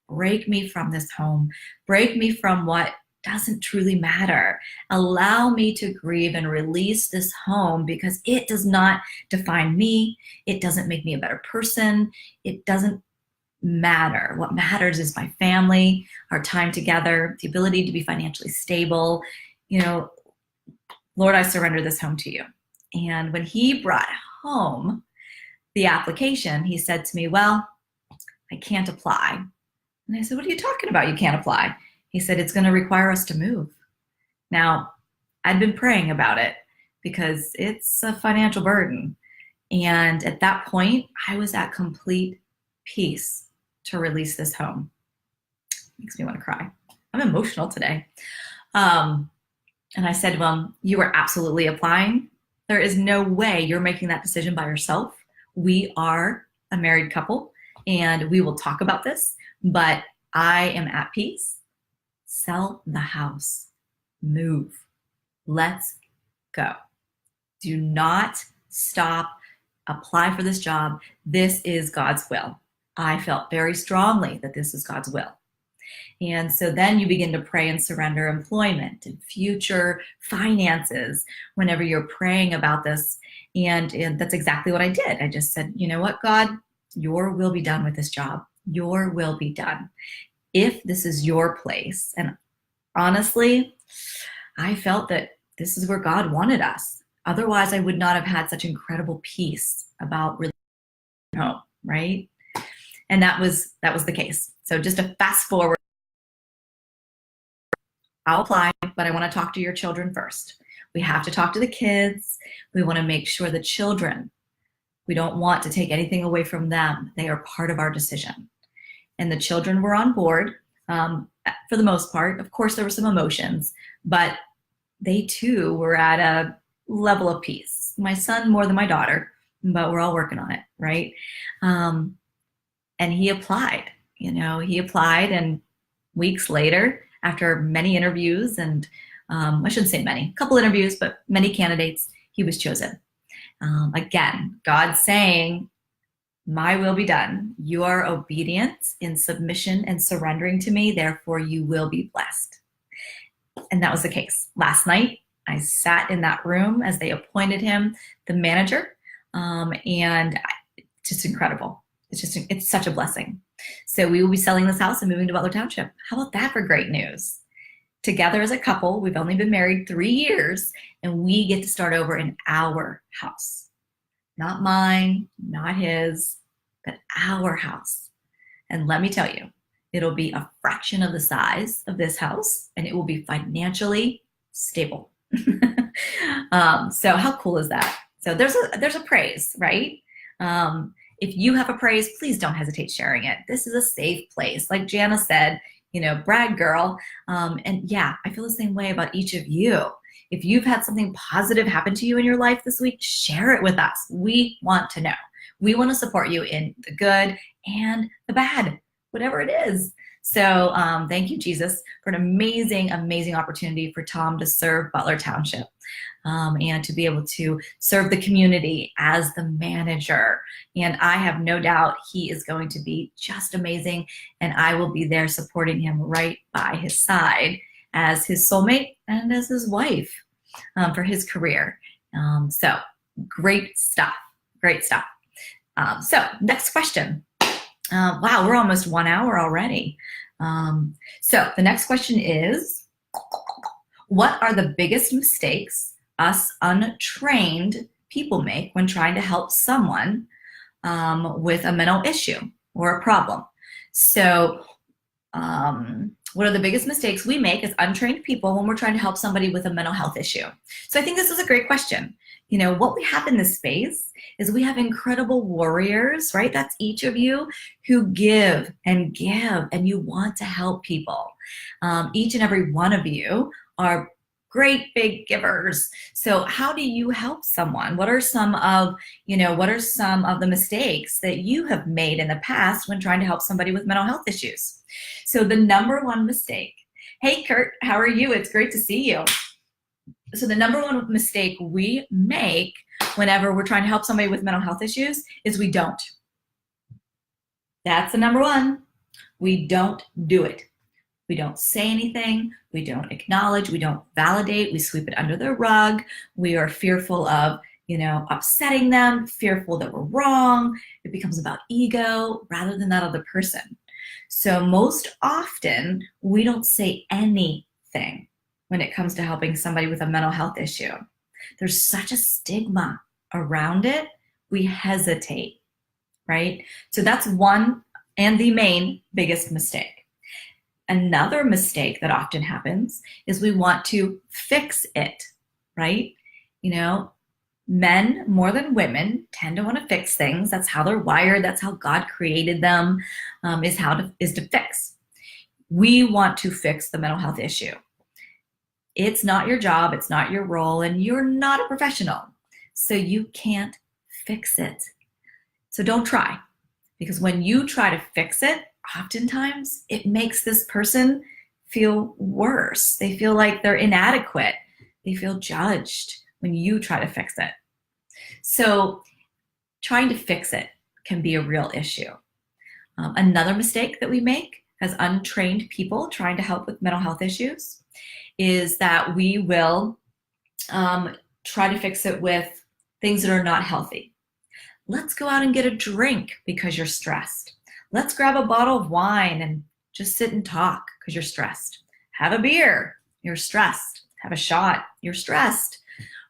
break me from this home. Break me from what doesn't truly matter. Allow me to grieve and release this home because it does not define me. It doesn't make me a better person. It doesn't matter. What matters is my family, our time together, the ability to be financially stable. Lord, I surrender this home to you. And when he brought home the application, he said to me, well, I can't apply. And I said, what are you talking about? You can't apply. He said, it's going to require us to move. Now, I'd been praying about it because it's a financial burden. And at that point, I was at complete peace to release this home. Makes me want to cry. I'm emotional today. And I said, well, you are absolutely applying. There is no way you're making that decision by yourself. We are a married couple and we will talk about this, but I am at peace. Sell the house. Move. Let's go. Do not stop. Apply for this job. This is God's will. I felt very strongly that this is God's will. And so then you begin to pray and surrender employment and future finances whenever you're praying about this. And that's exactly what I did. I just said, you know what, God, your will be done with this job. Your will be done. If this is your place. And honestly, I felt that this is where God wanted us. Otherwise, I would not have had such incredible peace about really home, right? And that was the case. So just to fast forward, I'll apply, but I want to talk to your children first. We have to talk to the kids. We want to make sure the children, we don't want to take anything away from them. They are part of our decision. And the children were on board for the most part. Of course, there were some emotions, but they too were at a level of peace. My son more than my daughter, but we're all working on it, right? And he applied, he applied, and weeks later, after many interviews, and I shouldn't say many, a couple interviews, but many candidates, he was chosen. Again, God saying, My will be done. You are obedient in submission and surrendering to me, therefore you will be blessed. And that was the case. Last night, I sat in that room as they appointed him the manager, and just incredible. It's such a blessing. So we will be selling this house and moving to Butler Township. How about that for great news? Together as a couple, we've only been married 3 years, and we get to start over in our house. Not mine, not his, but our house. And let me tell you, it'll be a fraction of the size of this house, and it will be financially stable. So how cool is that? So there's a praise, right? If you have a praise, please don't hesitate sharing it. This is a safe place. Like Jana said, brag girl. And yeah, I feel the same way about each of you. If you've had something positive happen to you in your life this week, share it with us. We want to know. We want to support you in the good and the bad, whatever it is. So thank you, Jesus, for an amazing, amazing opportunity for Tom to serve Butler Township and to be able to serve the community as the manager. And I have no doubt he is going to be just amazing, and I will be there supporting him right by his side as his soulmate and as his wife for his career. So great stuff, great stuff. So next question. Wow, we're almost 1 hour already. So the next question is, what are the biggest mistakes us untrained people make when trying to help someone with a mental issue or a problem? So what are the biggest mistakes we make as untrained people when we're trying to help somebody with a mental health issue? So I think this is a great question. What we have in this space is we have incredible warriors, right? That's each of you who give, and you want to help people. Each and every one of you are great big givers. So how do you help someone? What are some of the mistakes that you have made in the past when trying to help somebody with mental health issues? So the number one mistake, hey Kurt, how are you? It's great to see you. So the number one mistake we make whenever we're trying to help somebody with mental health issues is we don't. That's the number one. We don't do it. We don't say anything. We don't acknowledge. We don't validate. We sweep it under the rug. We are fearful of, upsetting them, fearful that we're wrong. It becomes about ego rather than that other person. So most often we don't say anything when it comes to helping somebody with a mental health issue. There's such a stigma around it. We hesitate, right? So that's one and the main biggest mistake. Another mistake that often happens is we want to fix it, right? Men more than women tend to want to fix things. That's how they're wired. That's how God created them, is to fix. We want to fix the mental health issue. It's not your job. It's not your role, and you're not a professional. So you can't fix it. So don't try, because when you try to fix it, oftentimes it makes this person feel worse. They feel like they're inadequate. They feel judged when you try to fix it. So trying to fix it can be a real issue. Another mistake that we make as untrained people trying to help with mental health issues is that we will try to fix it with things that are not healthy. Let's go out and get a drink because you're stressed. Let's grab a bottle of wine and just sit and talk because you're stressed. Have a beer, you're stressed. Have a shot, you're stressed,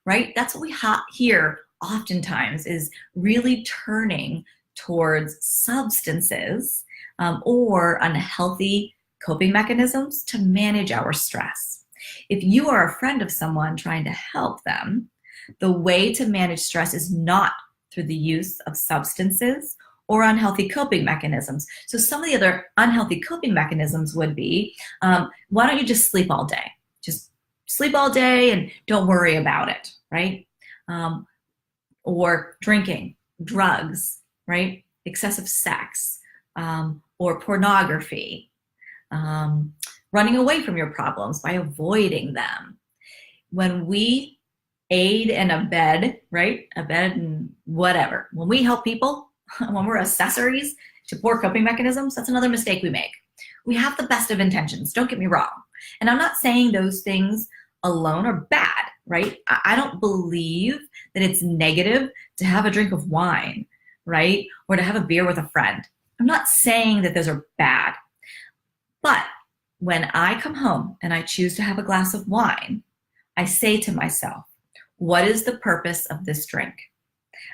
right? That's what we hear oftentimes, is really turning towards substances or unhealthy coping mechanisms to manage our stress. If you are a friend of someone trying to help them, the way to manage stress is not through the use of substances or unhealthy coping mechanisms. So some of the other unhealthy coping mechanisms would be, why don't you just sleep all day? Just sleep all day and don't worry about it, right? Or drinking, drugs, right? Excessive sex, or pornography, running away from your problems by avoiding them. When we aid and abet, right? Abet and whatever. When we help people, when we're accessories to poor coping mechanisms, that's another mistake we make. We have the best of intentions, don't get me wrong. And I'm not saying those things alone are bad, right? I don't believe that it's negative to have a drink of wine, right? Or to have a beer with a friend. I'm not saying that those are bad. But when I come home and I choose to have a glass of wine, I say to myself, what is the purpose of this drink?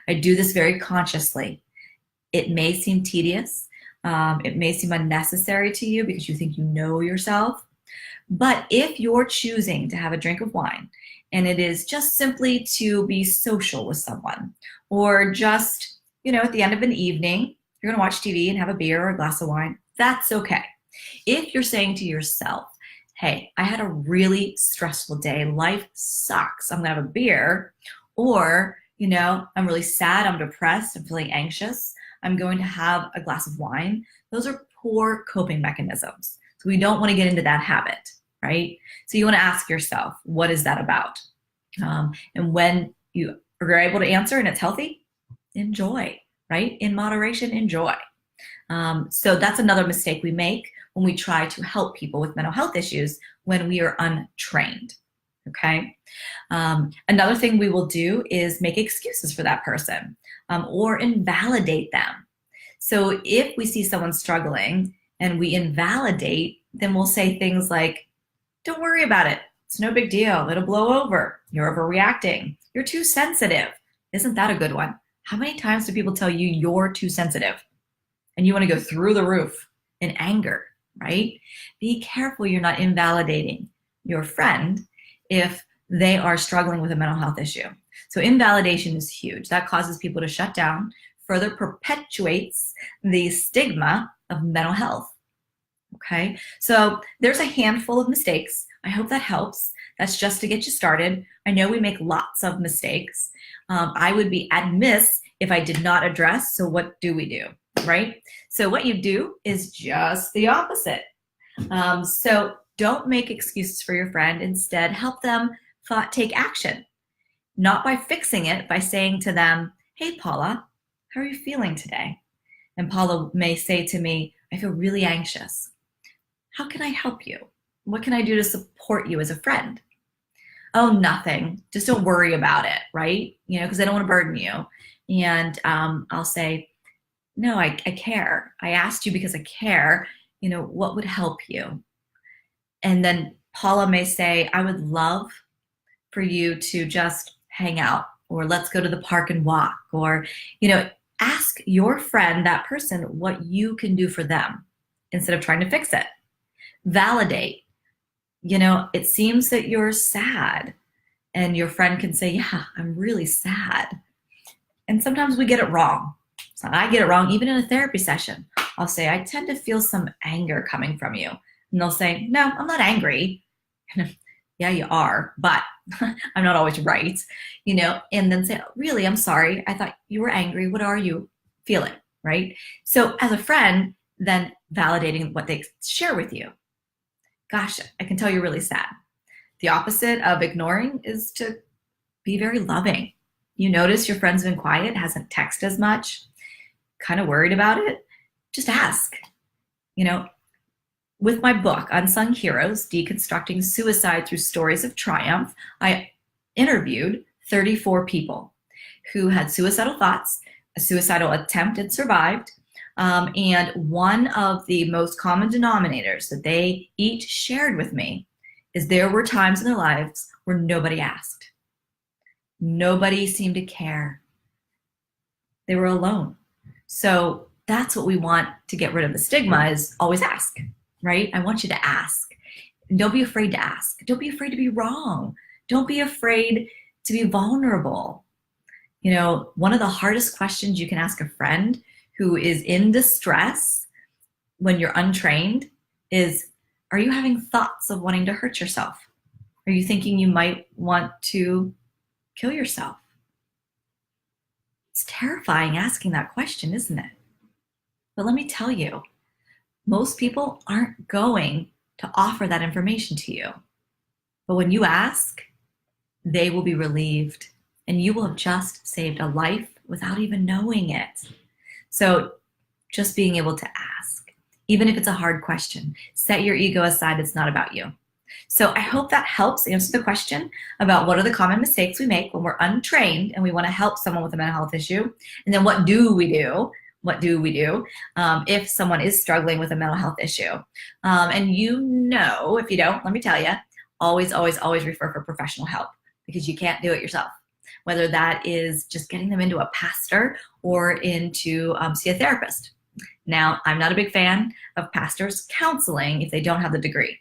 I do this very consciously. It may seem tedious. It may seem unnecessary to you because you think you know yourself. But if you're choosing to have a drink of wine and it is just simply to be social with someone, or just, at the end of an evening, you're going to watch TV and have a beer or a glass of wine, that's okay. If you're saying to yourself, hey, I had a really stressful day, life sucks, I'm going to have a beer, or, I'm really sad, I'm depressed, I'm feeling anxious, I'm going to have a glass of wine, those are poor coping mechanisms. So we don't want to get into that habit, right? So you want to ask yourself, what is that about? And when you are able to answer and it's healthy, enjoy, right? In moderation, enjoy. So that's another mistake we make when we try to help people with mental health issues when we are untrained, okay? Another thing we will do is make excuses for that person or invalidate them. So if we see someone struggling and we invalidate, then we'll say things like, don't worry about it. It's no big deal. It'll blow over. You're overreacting. You're too sensitive. Isn't that a good one? How many times do people tell you you're too sensitive and you want to go through the roof in anger, right? Be careful you're not invalidating your friend if they are struggling with a mental health issue. So invalidation is huge. That causes people to shut down, further perpetuates the stigma of mental health. Okay, so there's a handful of mistakes. I hope that helps. That's just to get you started. I know we make lots of mistakes. I would be amiss if I did not address, so what do we do, right? So what you do is just the opposite. So don't make excuses for your friend. Instead, help them take action. Not by fixing it, by saying to them, hey, Paula, how are you feeling today? And Paula may say to me, I feel really anxious. How can I help you? What can I do to support you as a friend? Oh, nothing. Just don't worry about it, right? Because I don't want to burden you. And I'll say, no, I care. I asked you because I care. What would help you? And then Paula may say, I would love for you to just hang out, or let's go to the park and walk, or, ask your friend, that person, what you can do for them instead of trying to fix it. Validate. It seems that you're sad, and your friend can say, yeah, I'm really sad. And sometimes we get it wrong. So I get it wrong, even in a therapy session. I'll say, I tend to feel some anger coming from you. And they'll say, no, I'm not angry. Yeah, you are, but I'm not always right, and then say, really, I'm sorry. I thought you were angry. What are you feeling, right? So as a friend, then validating what they share with you. Gosh, I can tell you're really sad. The opposite of ignoring is to be very loving. You notice your friend's been quiet, hasn't texted as much, kind of worried about it. Just ask. With my book, Unsung Heroes, Deconstructing Suicide Through Stories of Triumph, I interviewed 34 people who had suicidal thoughts, a suicidal attempt and survived. And one of the most common denominators that they each shared with me is there were times in their lives where nobody asked. Nobody seemed to care. They were alone. So that's what we want to get rid of the stigma, is always ask, right? I want you to ask. Don't be afraid to ask. Don't be afraid to be wrong. Don't be afraid to be vulnerable. One of the hardest questions you can ask a friend who is in distress when you're untrained is, are you having thoughts of wanting to hurt yourself? Are you thinking you might want to kill yourself? It's terrifying asking that question, isn't it? But let me tell you, most people aren't going to offer that information to you. But when you ask, they will be relieved, and you will have just saved a life without even knowing it. So just being able to ask, even if it's a hard question, set your ego aside. It's not about you. So I hope that helps answer the question about what are the common mistakes we make when we're untrained and we want to help someone with a mental health issue. And then what do we do? What do we do if someone is struggling with a mental health issue? And if you don't, let me tell you, always, always, always refer for professional help, because you can't do it yourself. Whether that is just getting them into a pastor or into see a therapist. Now, I'm not a big fan of pastors counseling if they don't have the degree.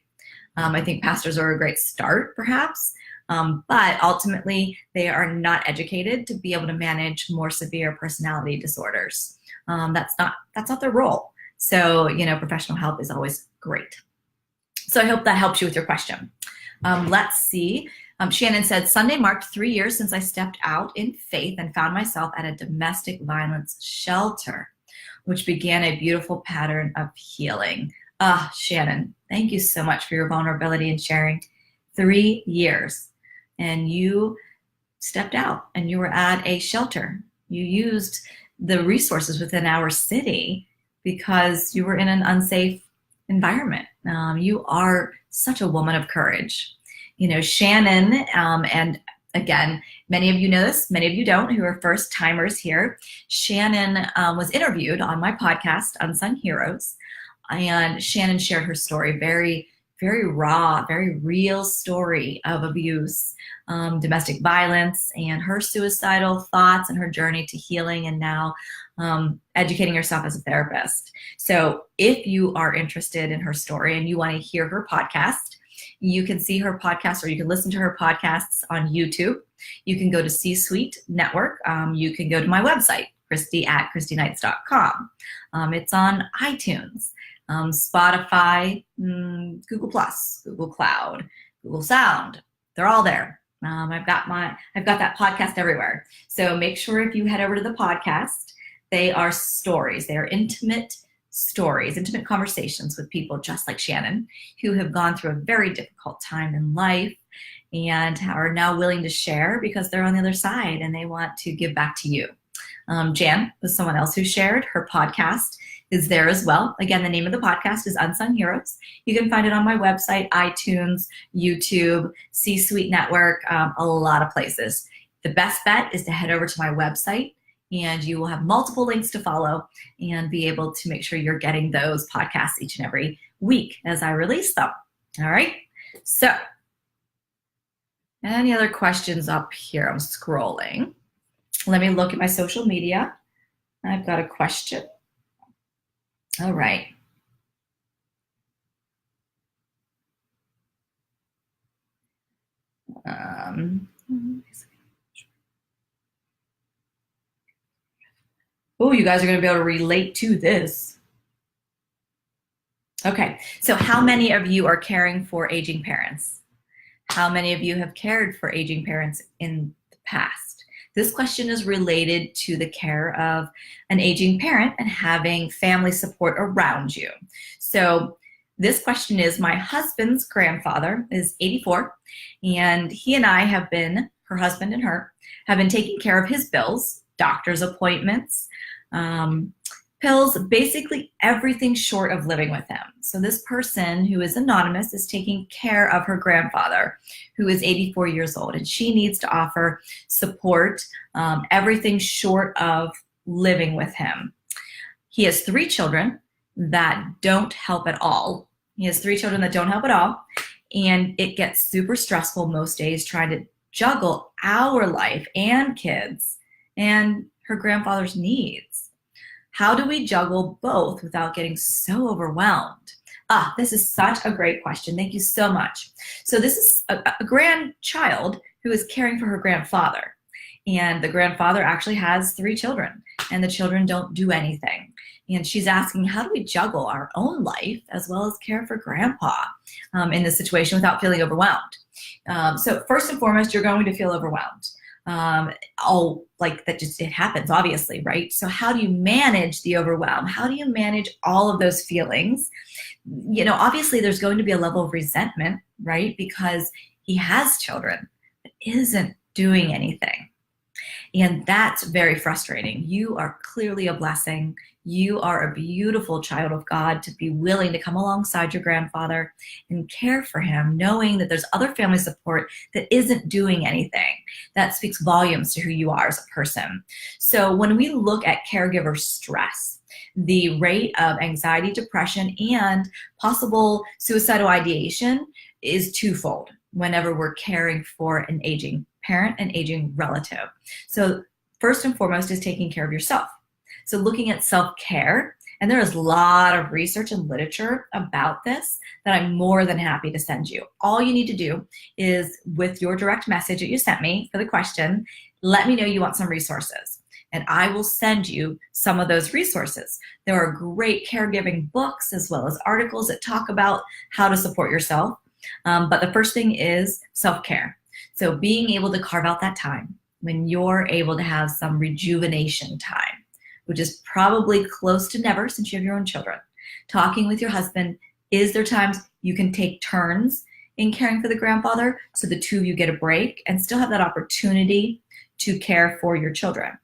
I think pastors are a great start, perhaps, but ultimately they are not educated to be able to manage more severe personality disorders. That's not their role. So, professional help is always great. So I hope that helps you with your question. Let's see. Shannon said, Sunday marked 3 years since I stepped out in faith and found myself at a domestic violence shelter, which began a beautiful pattern of healing. Shannon, thank you so much for your vulnerability and sharing. 3 years, and you stepped out and you were at a shelter. You used the resources within our city because you were in an unsafe environment. You are such a woman of courage. Shannon, and again, many of you know this, many of you don't, who are first timers here. Shannon was interviewed on my podcast, Unsung Heroes, and Shannon shared her story, very, very raw, very real story of abuse, domestic violence, and her suicidal thoughts and her journey to healing, and now educating herself as a therapist. So if you are interested in her story and you want to hear her podcast, you can see her podcast, or you can listen to her podcasts on YouTube. You can go to C-Suite Network. You can go to my website, Christy@ChristyKnights.com. It's on iTunes, Spotify, Google Plus, Google Cloud, Google Sound. They're all there. I've got that podcast everywhere. So make sure if you head over to the podcast, they are stories. They are intimate stories, intimate conversations with people just like Shannon, who have gone through a very difficult time in life and are now willing to share because they're on the other side and they want to give back to you. Jan was someone else who shared. Her podcast is there as well. Again, the name of the podcast is Unsung Heroes. You can find it on my website, iTunes, YouTube, C-Suite Network, a lot of places. The best bet is to head over to my website, and you will have multiple links to follow and be able to make sure you're getting those podcasts each and every week as I release them. All right. So any other questions up here? I'm scrolling. Let me look at my social media. I've got a question. All right. Oh, you guys are going to be able to relate to this. Okay, so how many of you are caring for aging parents? How many of you have cared for aging parents in the past? This question is related to the care of an aging parent and having family support around you. So this question is, my husband's grandfather is 84, and he and I have been, her husband and her, have been taking care of his bills, doctor's appointments, pills, basically everything short of living with him. So this person, who is anonymous, is taking care of her grandfather, who is 84 years old, and she needs to offer support, everything short of living with him. He has 3 children that don't help at all. And it gets super stressful most days trying to juggle our life and kids and her grandfather's needs. How do we juggle both without getting so overwhelmed? This is such a great question. Thank you so much. So this is a grandchild who is caring for her grandfather. And the grandfather actually has 3 children, and the children don't do anything. And she's asking, how do we juggle our own life as well as care for grandpa in this situation without feeling overwhelmed? So first and foremost, you're going to feel overwhelmed. It happens, obviously, right? So how do you manage the overwhelm? How do you manage all of those feelings? Obviously there's going to be a level of resentment, right? Because he has children but isn't doing anything. And that's very frustrating. You are clearly a blessing. You are a beautiful child of God to be willing to come alongside your grandfather and care for him, knowing that there's other family support that isn't doing anything. That speaks volumes to who you are as a person. So when we look at caregiver stress, the rate of anxiety, depression, and possible suicidal ideation is twofold whenever we're caring for an aging parent, an aging relative. So first and foremost is taking care of yourself. So looking at self-care, and there is a lot of research and literature about this that I'm more than happy to send you. All you need to do is, with your direct message that you sent me for the question, let me know you want some resources, and I will send you some of those resources. There are great caregiving books as well as articles that talk about how to support yourself. But the first thing is self-care. So being able to carve out that time when you're able to have some rejuvenation time, which is probably close to never since you have your own children. Talking with your husband, is there times you can take turns in caring for the grandfather so the two of you get a break and still have that opportunity to care for your children?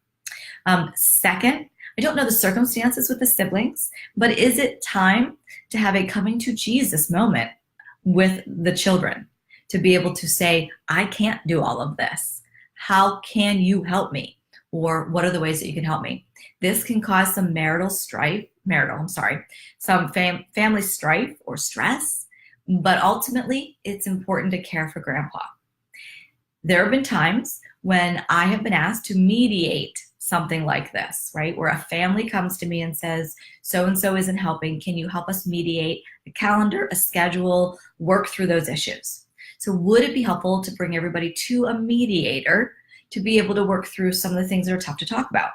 Second, I don't know the circumstances with the siblings, but is it time to have a coming to Jesus moment with the children to be able to say, I can't do all of this. How can you help me? Or what are the ways that you can help me? This can cause some some family strife or stress, but ultimately it's important to care for grandpa. There have been times when I have been asked to mediate something like this, right? Where a family comes to me and says, so-and-so isn't helping. Can you help us mediate a calendar, a schedule, work through those issues? So would it be helpful to bring everybody to a mediator to be able to work through some of the things that are tough to talk about?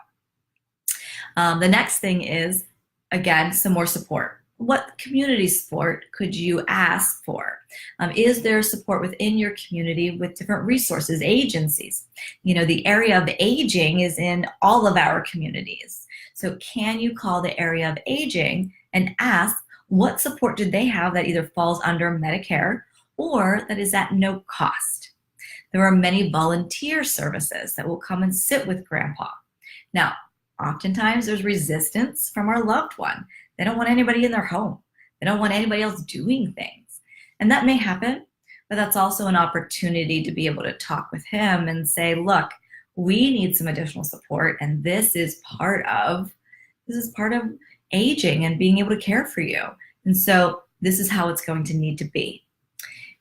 The next thing is, again, some more support. What community support could you ask for? Is there support within your community with different resources, agencies? You know, the area of aging is in all of our communities. So can you call the area of aging and ask what support do they have that either falls under Medicare or that is at no cost? There are many volunteer services that will come and sit with grandpa. Now, oftentimes there's resistance from our loved one. They don't want anybody in their home. They don't want anybody else doing things. And that may happen, but that's also an opportunity to be able to talk with him and say, look, we need some additional support, and this is part of aging and being able to care for you. And so this is how it's going to need to be.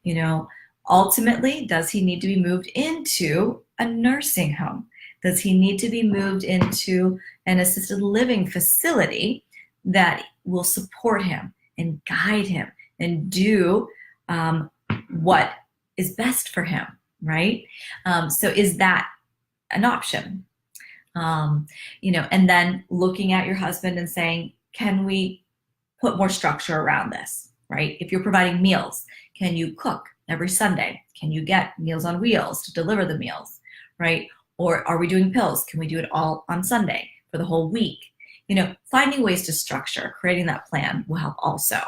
You know, ultimately, does he need to be moved into a nursing home? Does he need to be moved into an assisted living facility that will support him and guide him and do what is best for him, right? So is that an option? You know, and then looking at your husband and saying, can we put more structure around this, right? If you're providing meals, can you cook every Sunday? Can you get Meals on Wheels to deliver the meals, right? Or are we doing pills? Can we do it all on Sunday for the whole week? You know, finding ways to structure, creating that plan will help also.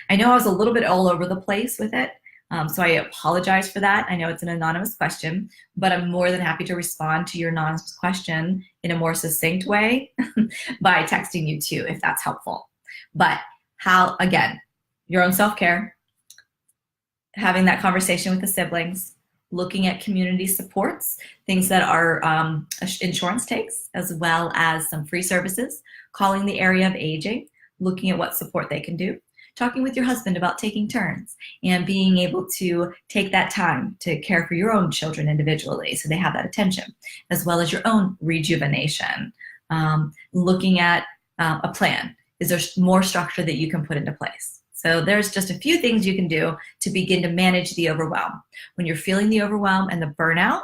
I know I was a little bit all over the place with it, so I apologize for that. I know it's an anonymous question, but I'm more than happy to respond to your anonymous question in a more succinct way by texting you too, if that's helpful. But how, again, your own self-care, having that conversation with the siblings, looking at community supports, things that our insurance takes, as well as some free services, calling the area of aging, looking at what support they can do, talking with your husband about taking turns and being able to take that time to care for your own children individually so they have that attention, as well as your own rejuvenation, looking at a plan. Is there more structure that you can put into place? So there's just a few things you can do to begin to manage the overwhelm. When you're feeling the overwhelm and the burnout,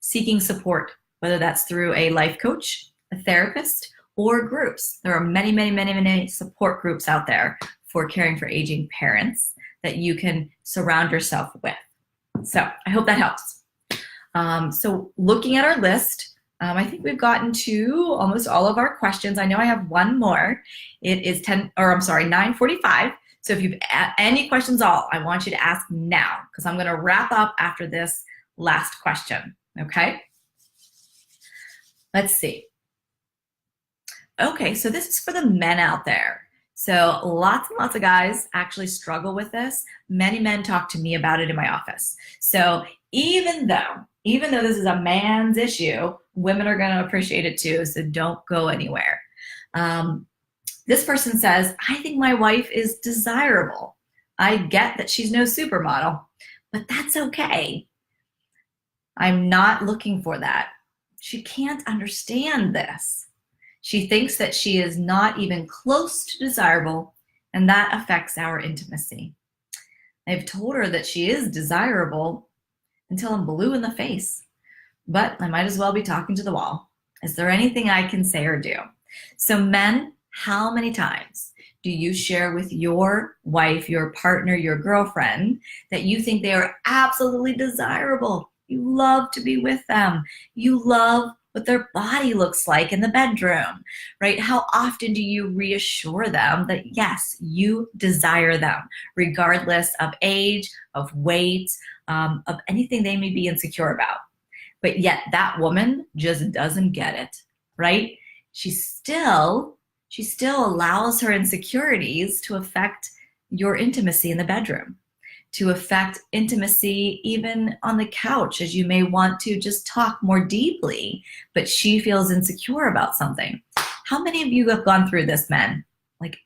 seeking support, whether that's through a life coach, a therapist, or groups. There are many, many, many, many support groups out there for caring for aging parents that you can surround yourself with. So I hope that helps. So looking at our list, I think we've gotten to almost all of our questions. I know I have one more. It is 9:45. So if you've any questions at all, I want you to ask now, because I'm going to wrap up after this last question, okay? Let's see. Okay, so this is for the men out there. So lots and lots of guys actually struggle with this. Many men talk to me about it in my office. So even though this is a man's issue, women are going to appreciate it too. So don't go anywhere. This person says, I think my wife is desirable. I get that she's no supermodel, but that's okay. I'm not looking for that. She can't understand this. She thinks that she is not even close to desirable, and that affects our intimacy. I've told her that she is desirable until I'm blue in the face, but I might as well be talking to the wall. Is there anything I can say or do? So men, how many times do you share with your wife, your partner, your girlfriend that you think they are absolutely desirable? You love to be with them. You love what their body looks like in the bedroom, right? How often do you reassure them that yes, you desire them, regardless of age, of weight, of anything they may be insecure about? But yet that woman just doesn't get it, right? She still allows her insecurities to affect your intimacy in the bedroom, to affect intimacy even on the couch, as you may want to just talk more deeply, but she feels insecure about something. How many of you have gone through this, men? Like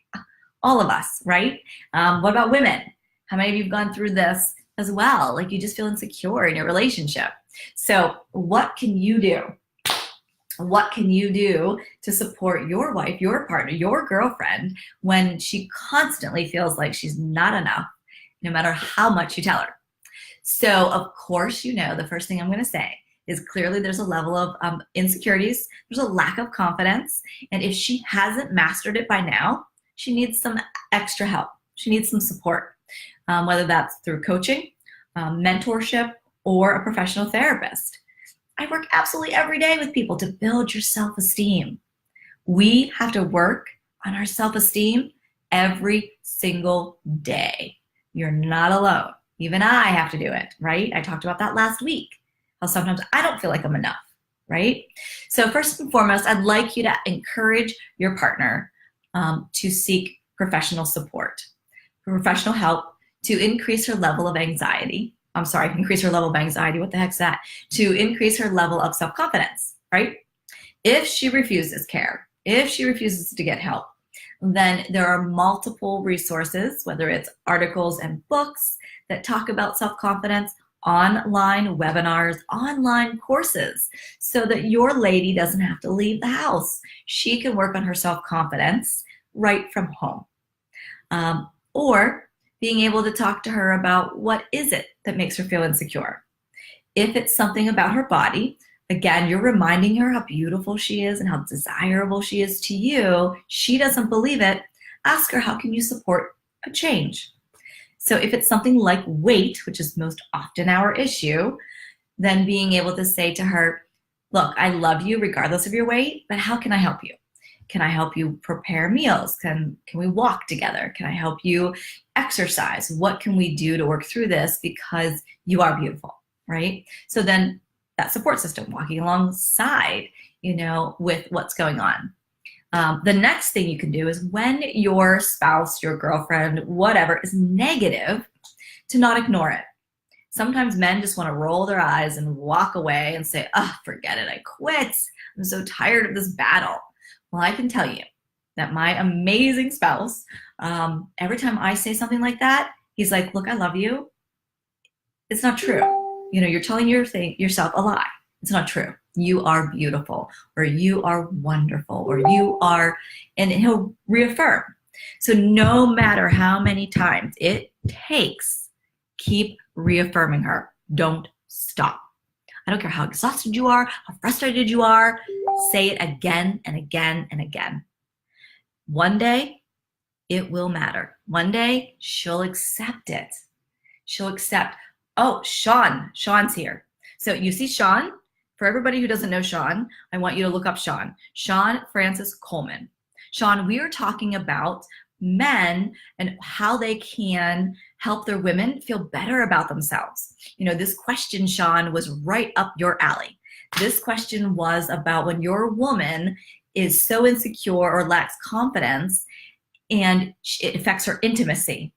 all of us, right? What about women? How many of you have gone through this as well? Like you just feel insecure in your relationship. So what can you do? What can you do to support your wife, your partner, your girlfriend when she constantly feels like she's not enough, no matter how much you tell her? So of course, the first thing I'm going to say is clearly there's a level of insecurities. There's a lack of confidence. And if she hasn't mastered it by now, she needs some extra help. She needs some support, whether that's through coaching, mentorship, or a professional therapist. I work absolutely every day with people to build your self-esteem. We have to work on our self-esteem every single day. You're not alone. Even I have to do it, right? I talked about that last week, how sometimes I don't feel like I'm enough, right? So first and foremost, I'd like you to encourage your partner to seek professional support, professional help to increase her level of anxiety. Increase her level of anxiety. What the heck's that? To increase her level of self-confidence, right? If she refuses care, if she refuses to get help, then there are multiple resources, whether it's articles and books that talk about self-confidence, online webinars, online courses, so that your lady doesn't have to leave the house. She can work on her self-confidence right from home. Or being able to talk to her about what is it that makes her feel insecure. If it's something about her body, again, you're reminding her how beautiful she is and how desirable she is to you. She doesn't believe it. Ask her, how can you support a change? So if it's something like weight, which is most often our issue, then being able to say to her, look, I love you regardless of your weight, but how can I help you? Can I help you prepare meals? Can we walk together? Can I help you exercise? What can we do to work through this? Because you are beautiful, right? So then that support system, walking alongside, with what's going on. The next thing you can do is when your spouse, your girlfriend, whatever is negative, to not ignore it. Sometimes men just want to roll their eyes and walk away and say, oh, forget it, I quit. I'm so tired of this battle. Well, I can tell you that my amazing spouse, every time I say something like that, he's like, look, I love you. It's not true. You're telling yourself a lie. It's not true. You are beautiful, or you are wonderful, or you are, and he'll reaffirm. So no matter how many times it takes, keep reaffirming her. Don't stop. I don't care how exhausted you are, how frustrated you are, say it again and again and again. One day, it will matter. One day, she'll accept it. She'll accept, oh, Sean's here. So you see Sean? For everybody who doesn't know Sean, I want you to look up Sean. Sean Francis Coleman. Sean, we are talking about men and how they can help their women feel better about themselves. This question, Sean, was right up your alley. This question was about when your woman is so insecure or lacks confidence and it affects her intimacy.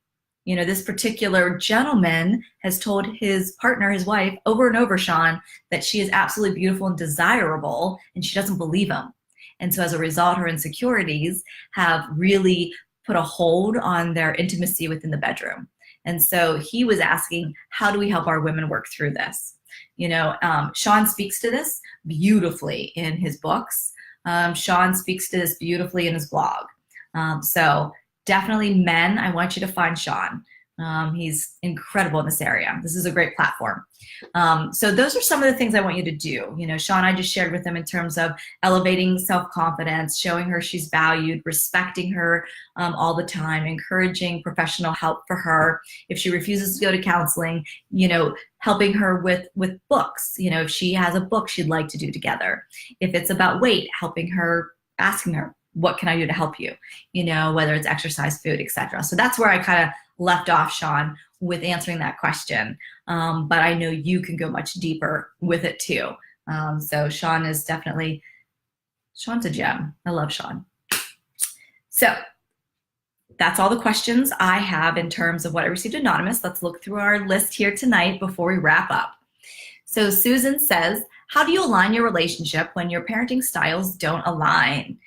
You know, this particular gentleman has told his partner, his wife, over and over, Sean, that she is absolutely beautiful and desirable, and she doesn't believe him. And so as a result, her insecurities have really put a hold on their intimacy within the bedroom. And so he was asking, how do we help our women work through this? You know, Sean speaks to this beautifully in his books. Sean speaks to this beautifully in his blog. So definitely men, I want you to find Sean. He's incredible in this area. This is a great platform. So those are some of the things I want you to do. You know, Sean, I just shared with them in terms of elevating self-confidence, showing her she's valued, respecting her all the time, encouraging professional help for her. If she refuses to go to counseling, you know, helping her with books. You know, if she has a book she'd like to do together. If it's about weight, helping her, asking her, what can I do to help you? You know, whether it's exercise, food, etc. So that's where I kind of left off, Sean, with answering that question. But I know you can go much deeper with it too. So Sean is definitely, Sean's a gem. I love Sean. So that's all the questions I have in terms of what I received anonymous. Let's look through our list here tonight before we wrap up. So Susan says, how do you align your relationship when your parenting styles don't align?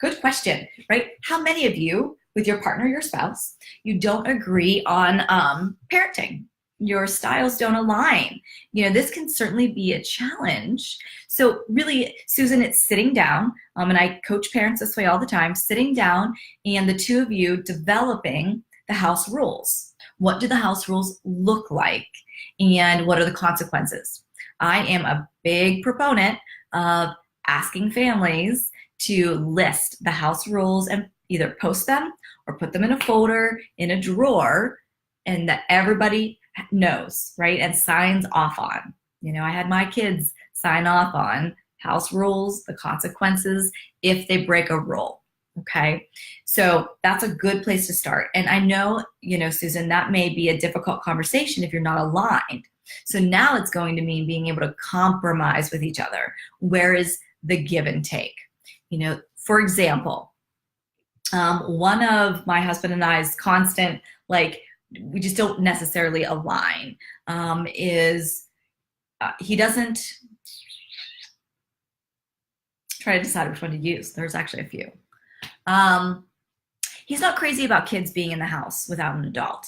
Good question, right? How many of you, with your partner, your spouse, you don't agree on parenting? Your styles don't align. You know, this can certainly be a challenge. So really, Susan, it's sitting down, and I coach parents this way all the time, sitting down and the two of you developing the house rules. What do the house rules look like? And what are the consequences? I am a big proponent of asking families to list the house rules and either post them or put them in a folder, in a drawer, and that everybody knows, right, and signs off on. You know, I had my kids sign off on house rules, the consequences if they break a rule, okay? So that's a good place to start. And I know, you know, Susan, that may be a difficult conversation if you're not aligned. So now it's going to mean being able to compromise with each other. Where is the give and take? You know, for example, one of my husband and I's constant, like, we just don't necessarily align, is he doesn't try to decide which one to use. There's actually a few. He's not crazy about kids being in the house without an adult.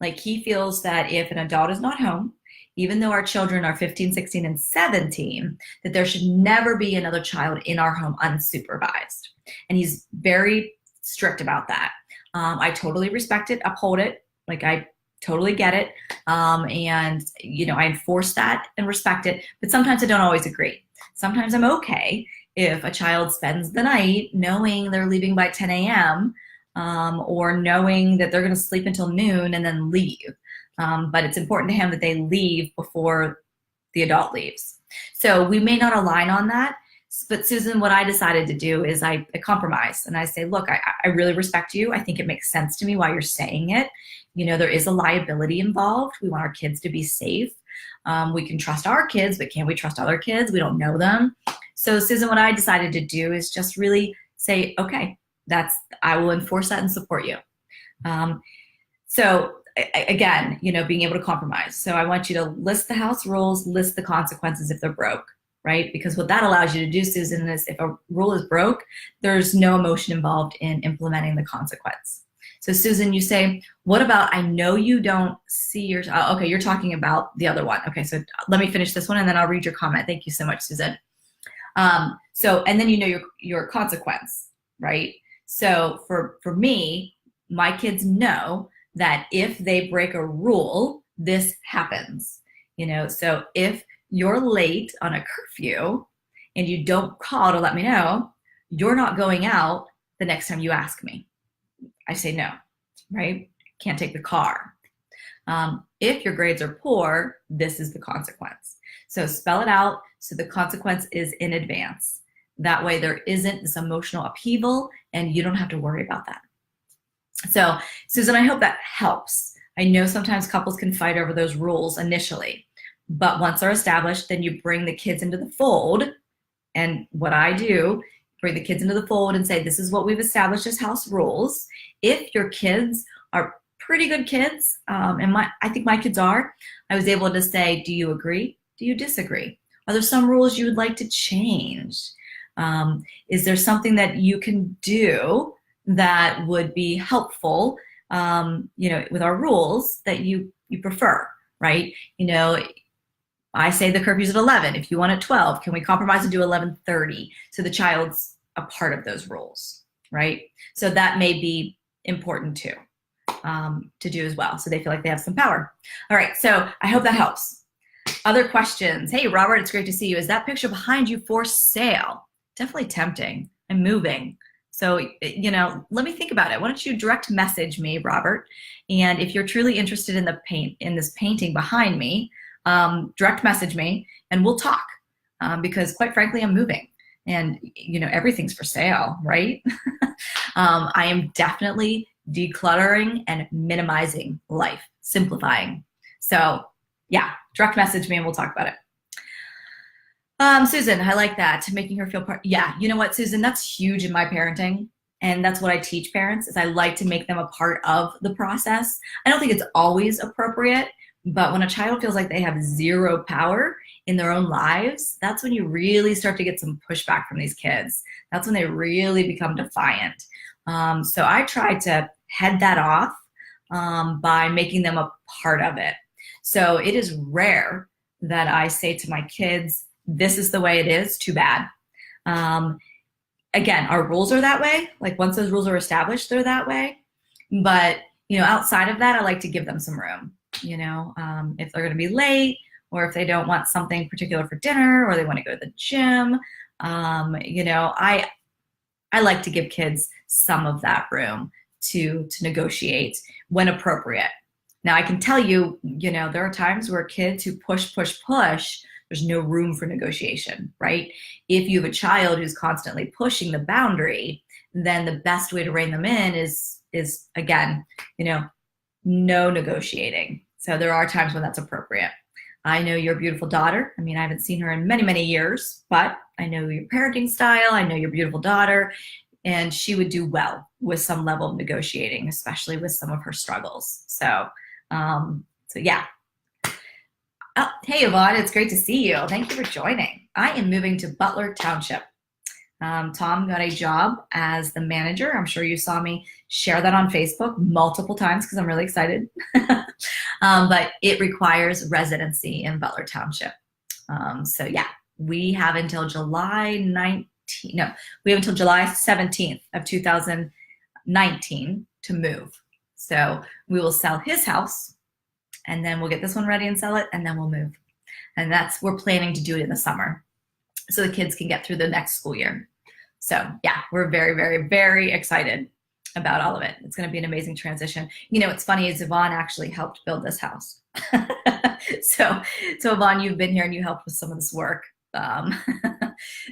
Like, he feels that if an adult is not home, even though our children are 15, 16, and 17, that there should never be another child in our home unsupervised. And he's very strict about that. I totally respect it, uphold it. Like, I totally get it. And, you know, I enforce that and respect it, but sometimes I don't always agree. Sometimes I'm okay if a child spends the night knowing they're leaving by 10 a.m. Or knowing that they're going to sleep until noon and then leave. But it's important to him that they leave before the adult leaves. So we may not align on that. But Susan, what I decided to do is I compromise and I say, look, I really respect you. I think it makes sense to me why you're saying it. You know, there is a liability involved. We want our kids to be safe. We can trust our kids, but can't we trust other kids? We don't know them. So Susan, what I decided to do is just really say, okay, I will enforce that and support you. So again, you know, being able to compromise. So I want you to list the house rules, list the consequences if they're broke. Right? Because what that allows you to do, Susan, is if a rule is broke, there's no emotion involved in implementing the consequence. So Susan, you say, what about, I know you don't see your, okay, you're talking about the other one. Okay, so let me finish this one and then I'll read your comment. Thank you so much, Susan. So, and then you know your consequence, right? So for me, my kids know that if they break a rule, this happens. You know, so if you're late on a curfew and you don't call to let me know, you're not going out the next time you ask me. I say no, right? Can't take the car. If your grades are poor, this is the consequence. So spell it out so the consequence is in advance. That way there isn't this emotional upheaval and you don't have to worry about that. So Susan, I hope that helps. I know sometimes couples can fight over those rules initially, But once they're established, then you bring the kids into the fold. And what I do, bring the kids into the fold and say, this is what we've established as house rules. If your kids are pretty good kids, and I think my kids are, I was able to say, do you agree? Do you disagree? Are there some rules you would like to change? Is there something that you can do that would be helpful, with our rules that you prefer, right? I say the curfew's at 11. If you want at 12, can we compromise and do 11:30 so the child's a part of those rules, right? So that may be important too, to do as well, so they feel like they have some power. All right, so I hope that helps. Other questions? Hey, Robert, it's great to see you. Is that picture behind you for sale? Definitely tempting. I'm moving. So, let me think about it. Why don't you direct message me, Robert? And if you're truly interested in this painting behind me, direct message me and we'll talk, because quite frankly, I'm moving and everything's for sale, right? I am definitely decluttering and minimizing life, simplifying. So yeah, direct message me and we'll talk about it. Susan, I like that, making her feel part. Yeah, you know what, Susan, that's huge in my parenting. And that's what I teach parents, is I like to make them a part of the process. I don't think it's always appropriate, but when a child feels like they have zero power in their own lives, that's when you really start to get some pushback from these kids. That's when they really become defiant. So I try to head that off by making them a part of it. So it is rare that I say to my kids, this is the way it is, too bad. Again, our rules are that way. Like once those rules are established, they're that way. But, outside of that, I like to give them some room. If they're going to be late, or if they don't want something particular for dinner, or they want to go to the gym, I like to give kids some of that room to negotiate when appropriate. Now, I can tell you, there are times where kids who push, there's no room for negotiation, right? If you have a child who's constantly pushing the boundary, then the best way to rein them in is again, no negotiating. So there are times when that's appropriate. I know your beautiful daughter. I mean, I haven't seen her in many, many years, but I know your parenting style. I know your beautiful daughter, and she would do well with some level of negotiating, especially with some of her struggles. So yeah. Oh, hey, Yvonne, it's great to see you. Thank you for joining. I am moving to Butler Township. Tom got a job as the manager. I'm sure you saw me share that on Facebook multiple times because I'm really excited. But it requires residency in Butler Township. So yeah, we have until July 17th of 2019 to move. So we will sell his house, and then we'll get this one ready and sell it, and then we'll move. And we're planning to do it in the summer so the kids can get through the next school year. So yeah, we're very, very, very excited about all of it. It's going to be an amazing transition. What's funny is Yvonne actually helped build this house. So Yvonne, you've been here and you helped with some of this work.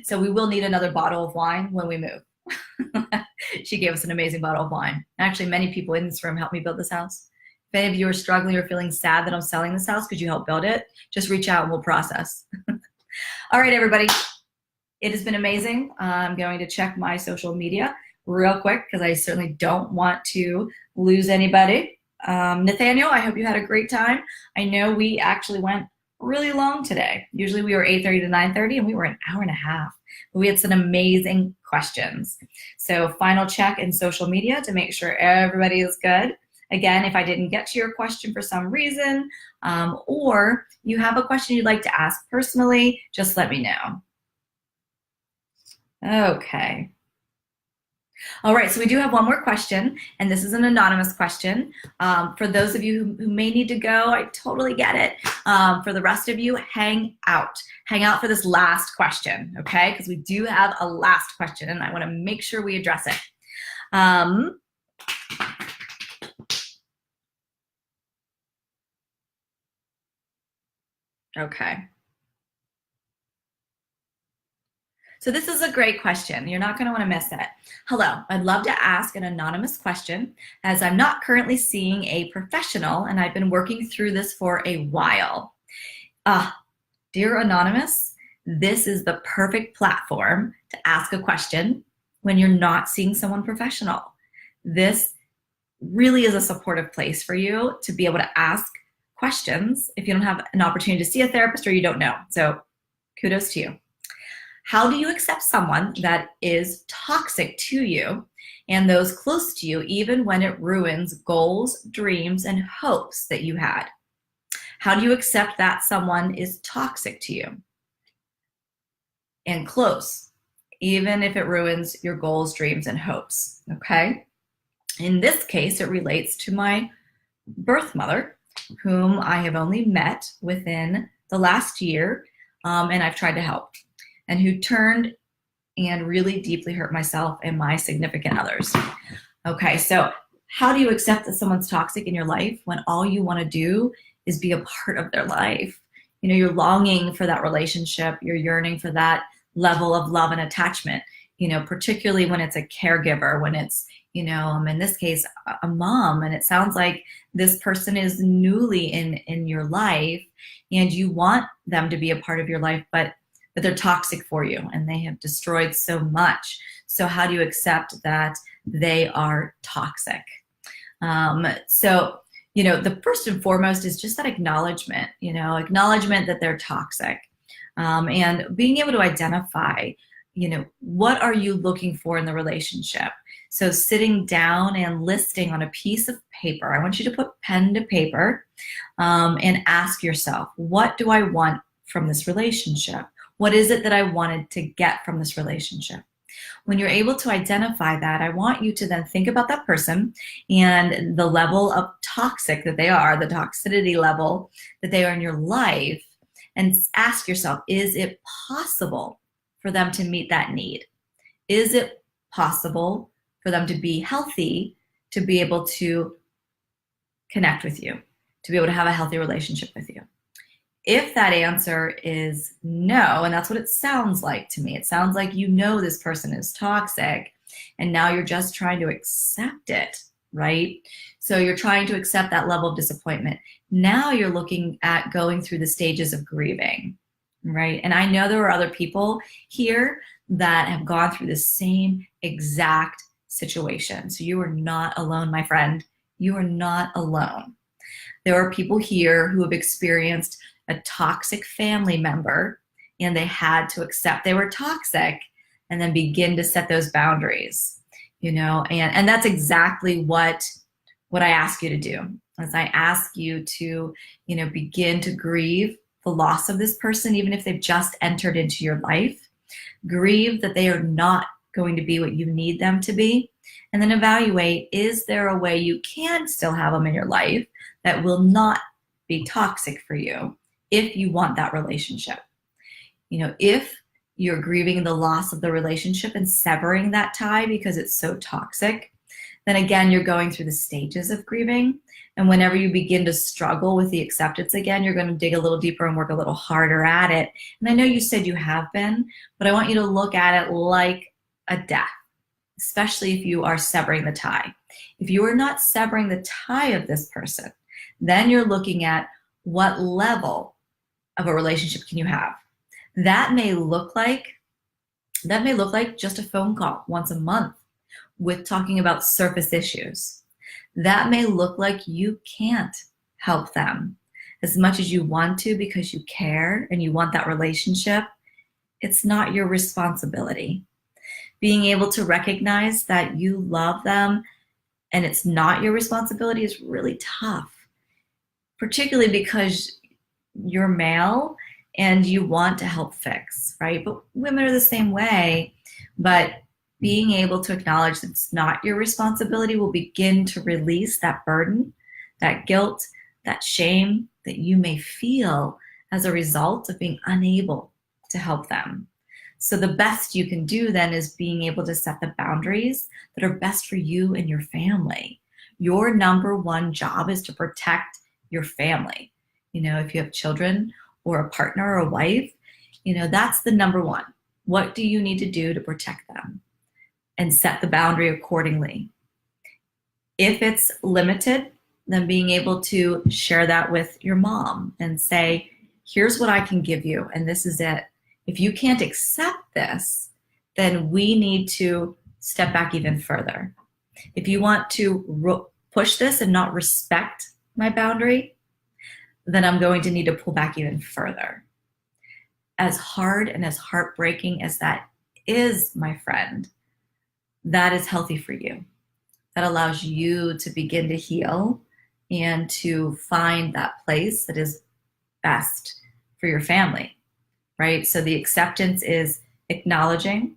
So we will need another bottle of wine when we move. She gave us an amazing bottle of wine. Actually, many people in this room helped me build this house. If any of you are struggling or feeling sad that I'm selling this house, could you help build it? Just reach out and we'll process. All right, everybody. It has been amazing. I'm going to check my social media real quick because I certainly don't want to lose anybody. Nathaniel, I hope you had a great time. I know we actually went really long today. Usually we were 8:30 to 9:30 and we were an hour and a half. But we had some amazing questions. So final check in social media to make sure everybody is good. Again, if I didn't get to your question for some reason, or you have a question you'd like to ask personally, just let me know. Okay. All right, so we do have one more question, and this is an anonymous question. For those of you who may need to go, I totally get it. For the rest of you, hang out. Hang out for this last question, okay? Because we do have a last question, and I want to make sure we address it. Okay. So this is a great question. You're not going to want to miss it. Hello, I'd love to ask an anonymous question as I'm not currently seeing a professional and I've been working through this for a while. Ah, dear Anonymous, this is the perfect platform to ask a question when you're not seeing someone professional. This really is a supportive place for you to be able to ask questions if you don't have an opportunity to see a therapist or you don't know. So kudos to you. How do you accept someone that is toxic to you and those close to you, even when it ruins goals, dreams, and hopes that you had? How do you accept that someone is toxic to you and close, even if it ruins your goals, dreams, and hopes? Okay. In this case, it relates to my birth mother, whom I have only met within the last year, and I've tried to help, and who turned and really deeply hurt myself and my significant others. Okay, so how do you accept that someone's toxic in your life when all you want to do is be a part of their life? You know, you're longing for that relationship, you're yearning for that level of love and attachment, you know, particularly when it's a caregiver, when it's, you know, in this case, a mom, and it sounds like this person is newly in your life and you want them to be a part of your life, but they're toxic for you and they have destroyed so much. So how do you accept that they are toxic? So, you know, the first and foremost is just that acknowledgement, you know, acknowledgement that they're toxic, and being able to identify, you know, what are you looking for in the relationship? So sitting down and listing on a piece of paper, I want you to put pen to paper, and ask yourself, what do I want from this relationship? What is it that I wanted to get from this relationship? When you're able to identify that, I want you to then think about that person and the level of toxic that they are, the toxicity level that they are in your life, and ask yourself, is it possible for them to meet that need? Is it possible for them to be healthy, to be able to connect with you, to be able to have a healthy relationship with you? If that answer is no, and that's what it sounds like to me, it sounds like you know this person is toxic and now you're just trying to accept it, right? So you're trying to accept that level of disappointment. Now you're looking at going through the stages of grieving, right? And I know there are other people here that have gone through the same exact situation. So you are not alone, my friend. You are not alone. There are people here who have experienced a toxic family member and they had to accept they were toxic and then begin to set those boundaries, you know, and that's exactly what I ask you to do. As I ask you to, you know, begin to grieve the loss of this person, even if they've just entered into your life, grieve that they are not going to be what you need them to be, and then evaluate, is there a way you can still have them in your life that will not be toxic for you if you want that relationship? You know, if you're grieving the loss of the relationship and severing that tie because it's so toxic, then again, you're going through the stages of grieving. And whenever you begin to struggle with the acceptance again, you're going to dig a little deeper and work a little harder at it. And I know you said you have been, but I want you to look at it like a death, especially if you are severing the tie. If you are not severing the tie of this person, then you're looking at what level of a relationship can you have. That may look like just a phone call once a month with talking about surface issues. That may look like you can't help them as much as you want to because you care and you want that relationship. It's not your responsibility. Being able to recognize that you love them and it's not your responsibility is really tough, particularly because you're male and you want to help fix, right? But women are the same way. But being able to acknowledge that it's not your responsibility will begin to release that burden, that guilt, that shame that you may feel as a result of being unable to help them. So the best you can do then is being able to set the boundaries that are best for you and your family. Your number one job is to protect your family. You know, if you have children or a partner or a wife, you know, that's the number one. What do you need to do to protect them? And set the boundary accordingly. If it's limited, then being able to share that with your mom and say, here's what I can give you, and this is it. If you can't accept this, then we need to step back even further. If you want to push this and not respect my boundary, then I'm going to need to pull back even further. As hard and as heartbreaking as that is, my friend, that is healthy for you. That allows you to begin to heal and to find that place that is best for your family, right? So the acceptance is acknowledging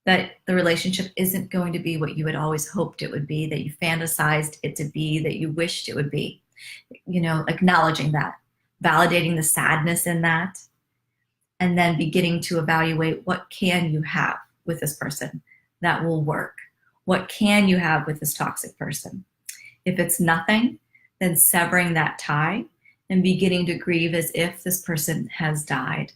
that the relationship isn't going to be what you had always hoped it would be, that you fantasized it to be, that you wished it would be. Acknowledging that, validating the sadness in that, and then beginning to evaluate what can you have with this person that will work. What can you have with this toxic person? If it's nothing, then severing that tie and beginning to grieve as if this person has died.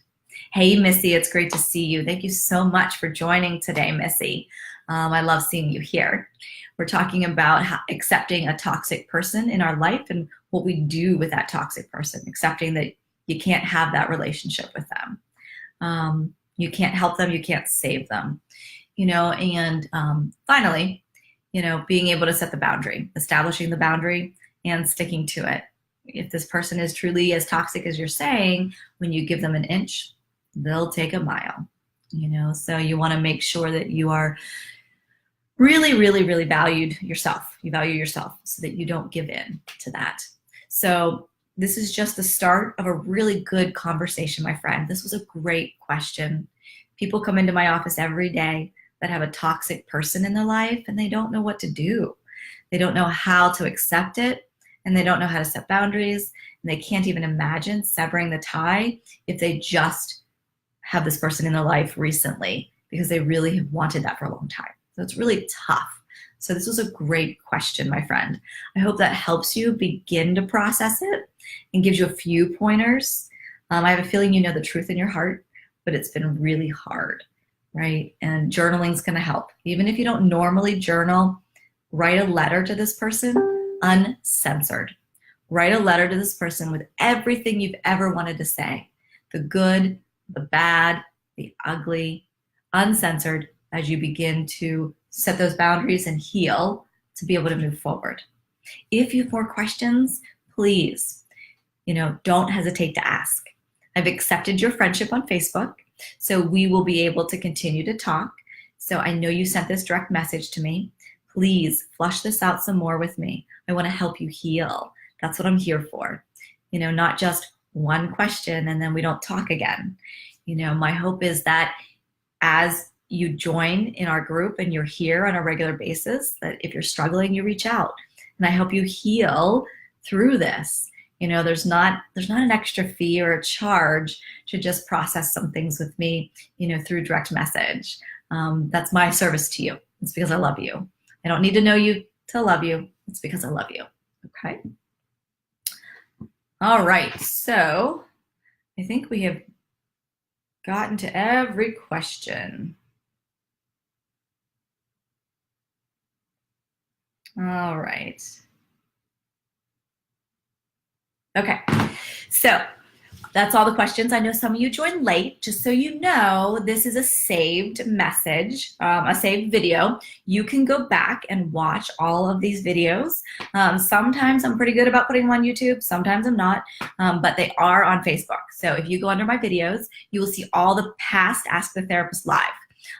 Hey, Missy, it's great to see you. Thank you so much for joining today, Missy. I love seeing you here. We're talking about accepting a toxic person in our life and what we do with that toxic person, accepting that you can't have that relationship with them. You can't help them, you can't save them. Finally, being able to set the boundary, establishing the boundary and sticking to it. If this person is truly as toxic as you're saying, when you give them an inch, they'll take a mile, so you want to make sure that you are really, really, really valued yourself. You value yourself so that you don't give in to that. So this is just the start of a really good conversation, my friend. This was a great question. People come into my office every day that have a toxic person in their life and they don't know what to do. They don't know how to accept it, and they don't know how to set boundaries, and they can't even imagine severing the tie if they just have this person in their life recently, because they really have wanted that for a long time. So it's really tough. So this was a great question, my friend. I hope that helps you begin to process it and gives you a few pointers. I have a feeling you know the truth in your heart, but it's been really hard, right? And journaling's gonna help. Even if you don't normally journal, write a letter to this person, uncensored. Write a letter to this person with everything you've ever wanted to say. The good, the bad, the ugly, uncensored, as you begin to set those boundaries and heal to be able to move forward. If you have more questions, please, don't hesitate to ask. I've accepted your friendship on Facebook, so we will be able to continue to talk. So I know you sent this direct message to me. Please flush this out some more with me. I want to help you heal. That's what I'm here for. Not just one question and then we don't talk again. My hope is that as you join in our group and you're here on a regular basis, that if you're struggling, you reach out. And I help you heal through this. There's not an extra fee or a charge to just process some things with me, through direct message. That's my service to you. It's because I love you. I don't need to know you to love you. It's because I love you. Okay. All right. So I think we have gotten to every question. All right. Okay, so that's all the questions. I know some of you joined late. Just so you know, this is a saved message, a saved video. You can go back and watch all of these videos. Sometimes I'm pretty good about putting them on YouTube. Sometimes I'm not, but they are on Facebook. So if you go under my videos, you will see all the past Ask the Therapist Live.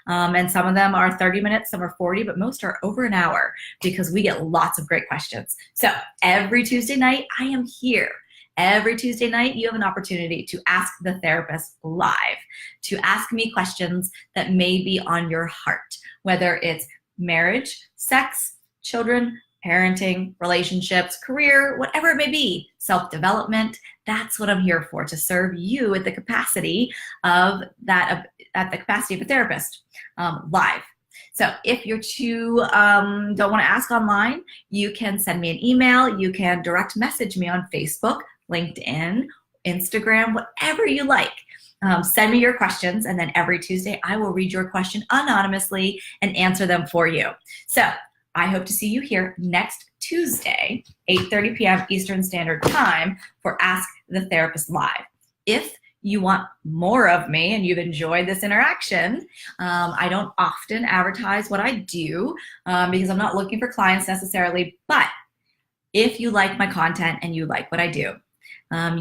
And some of them are 30 minutes, some are 40, but most are over an hour because we get lots of great questions. So every Tuesday night, I am here. Every Tuesday night, you have an opportunity to ask the therapist live, to ask me questions that may be on your heart, whether it's marriage, sex, children, parenting, relationships, career, whatever it may be, self-development. That's what I'm here for, to serve you at the capacity of that, at the capacity of a therapist, live. So if you're don't want to ask online, you can send me an email. You can direct message me on Facebook, LinkedIn, Instagram, whatever you like. Send me your questions, and then every Tuesday I will read your question anonymously and answer them for you. So I hope to see you here next Tuesday, 8:30 p.m. Eastern Standard Time for Ask the Therapist Live. If you want more of me and you've enjoyed this interaction, I don't often advertise what I do because I'm not looking for clients necessarily, but if you like my content and you like what I do,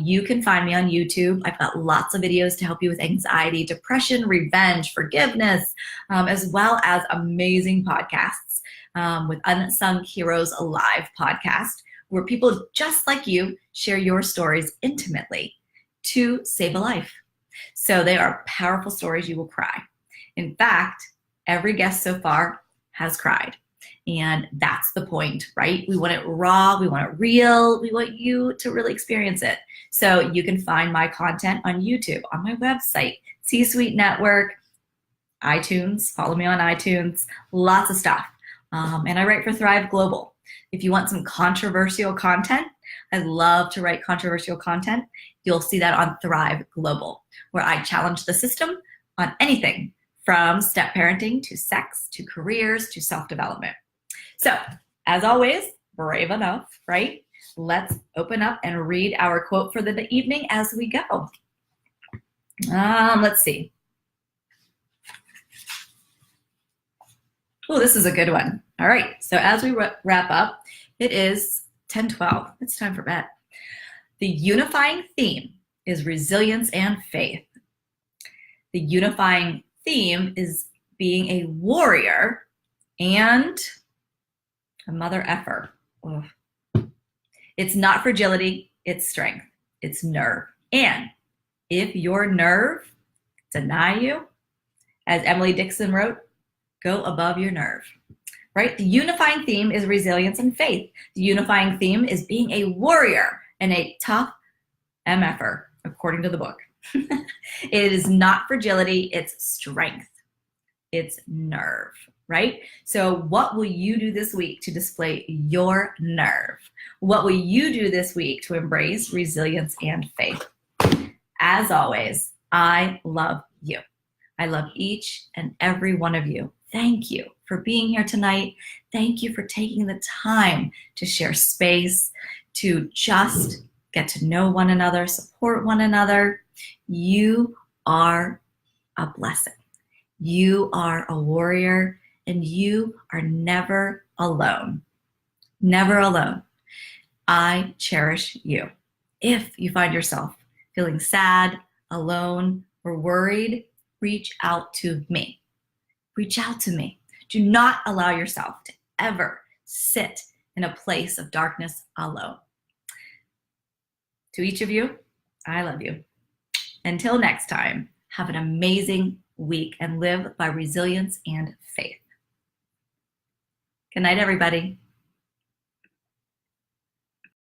you can find me on YouTube. I've got lots of videos to help you with anxiety, depression, revenge, forgiveness, as well as amazing podcasts with Unsung Heroes Alive podcast, where people just like you share your stories intimately to save a life. So they are powerful stories you will cry. In fact, every guest so far has cried. And that's the point, right? We want it raw, we want it real, we want you to really experience it. So you can find my content on YouTube, on my website, C-Suite Network, iTunes, follow me on iTunes, lots of stuff. And I write for Thrive Global. If you want some controversial content, I love to write controversial content. You'll see that on Thrive Global, where I challenge the system on anything from step parenting to sex to careers to self-development. So, as always, brave enough, right? Let's open up and read our quote for the evening as we go. Let's see. Oh, this is a good one. All right, so as we wrap up, it is 10:12. It's time for bed. The unifying theme is resilience and faith. The unifying theme is being a warrior and a mother effer. Ugh. It's not fragility, it's strength, it's nerve. And if your nerve deny you, as Emily Dixon wrote, go above your nerve, right? The unifying theme is resilience and faith. The unifying theme is being a warrior and a tough MFer, according to the book. It is not fragility, it's strength. It's nerve, right? So what will you do this week to display your nerve? What will you do this week to embrace resilience and faith? As always, I love you. I love each and every one of you. Thank you for being here tonight. Thank you for taking the time to share space, to just get to know one another, support one another. You are a blessing. You are a warrior, and you are never alone. Never alone. I cherish you. If you find yourself feeling sad, alone, or worried, reach out to me. Reach out to me. Do not allow yourself to ever sit in a place of darkness alone. To each of you, I love you. Until next time, have an amazing week and live by resilience and faith. Good night, everybody.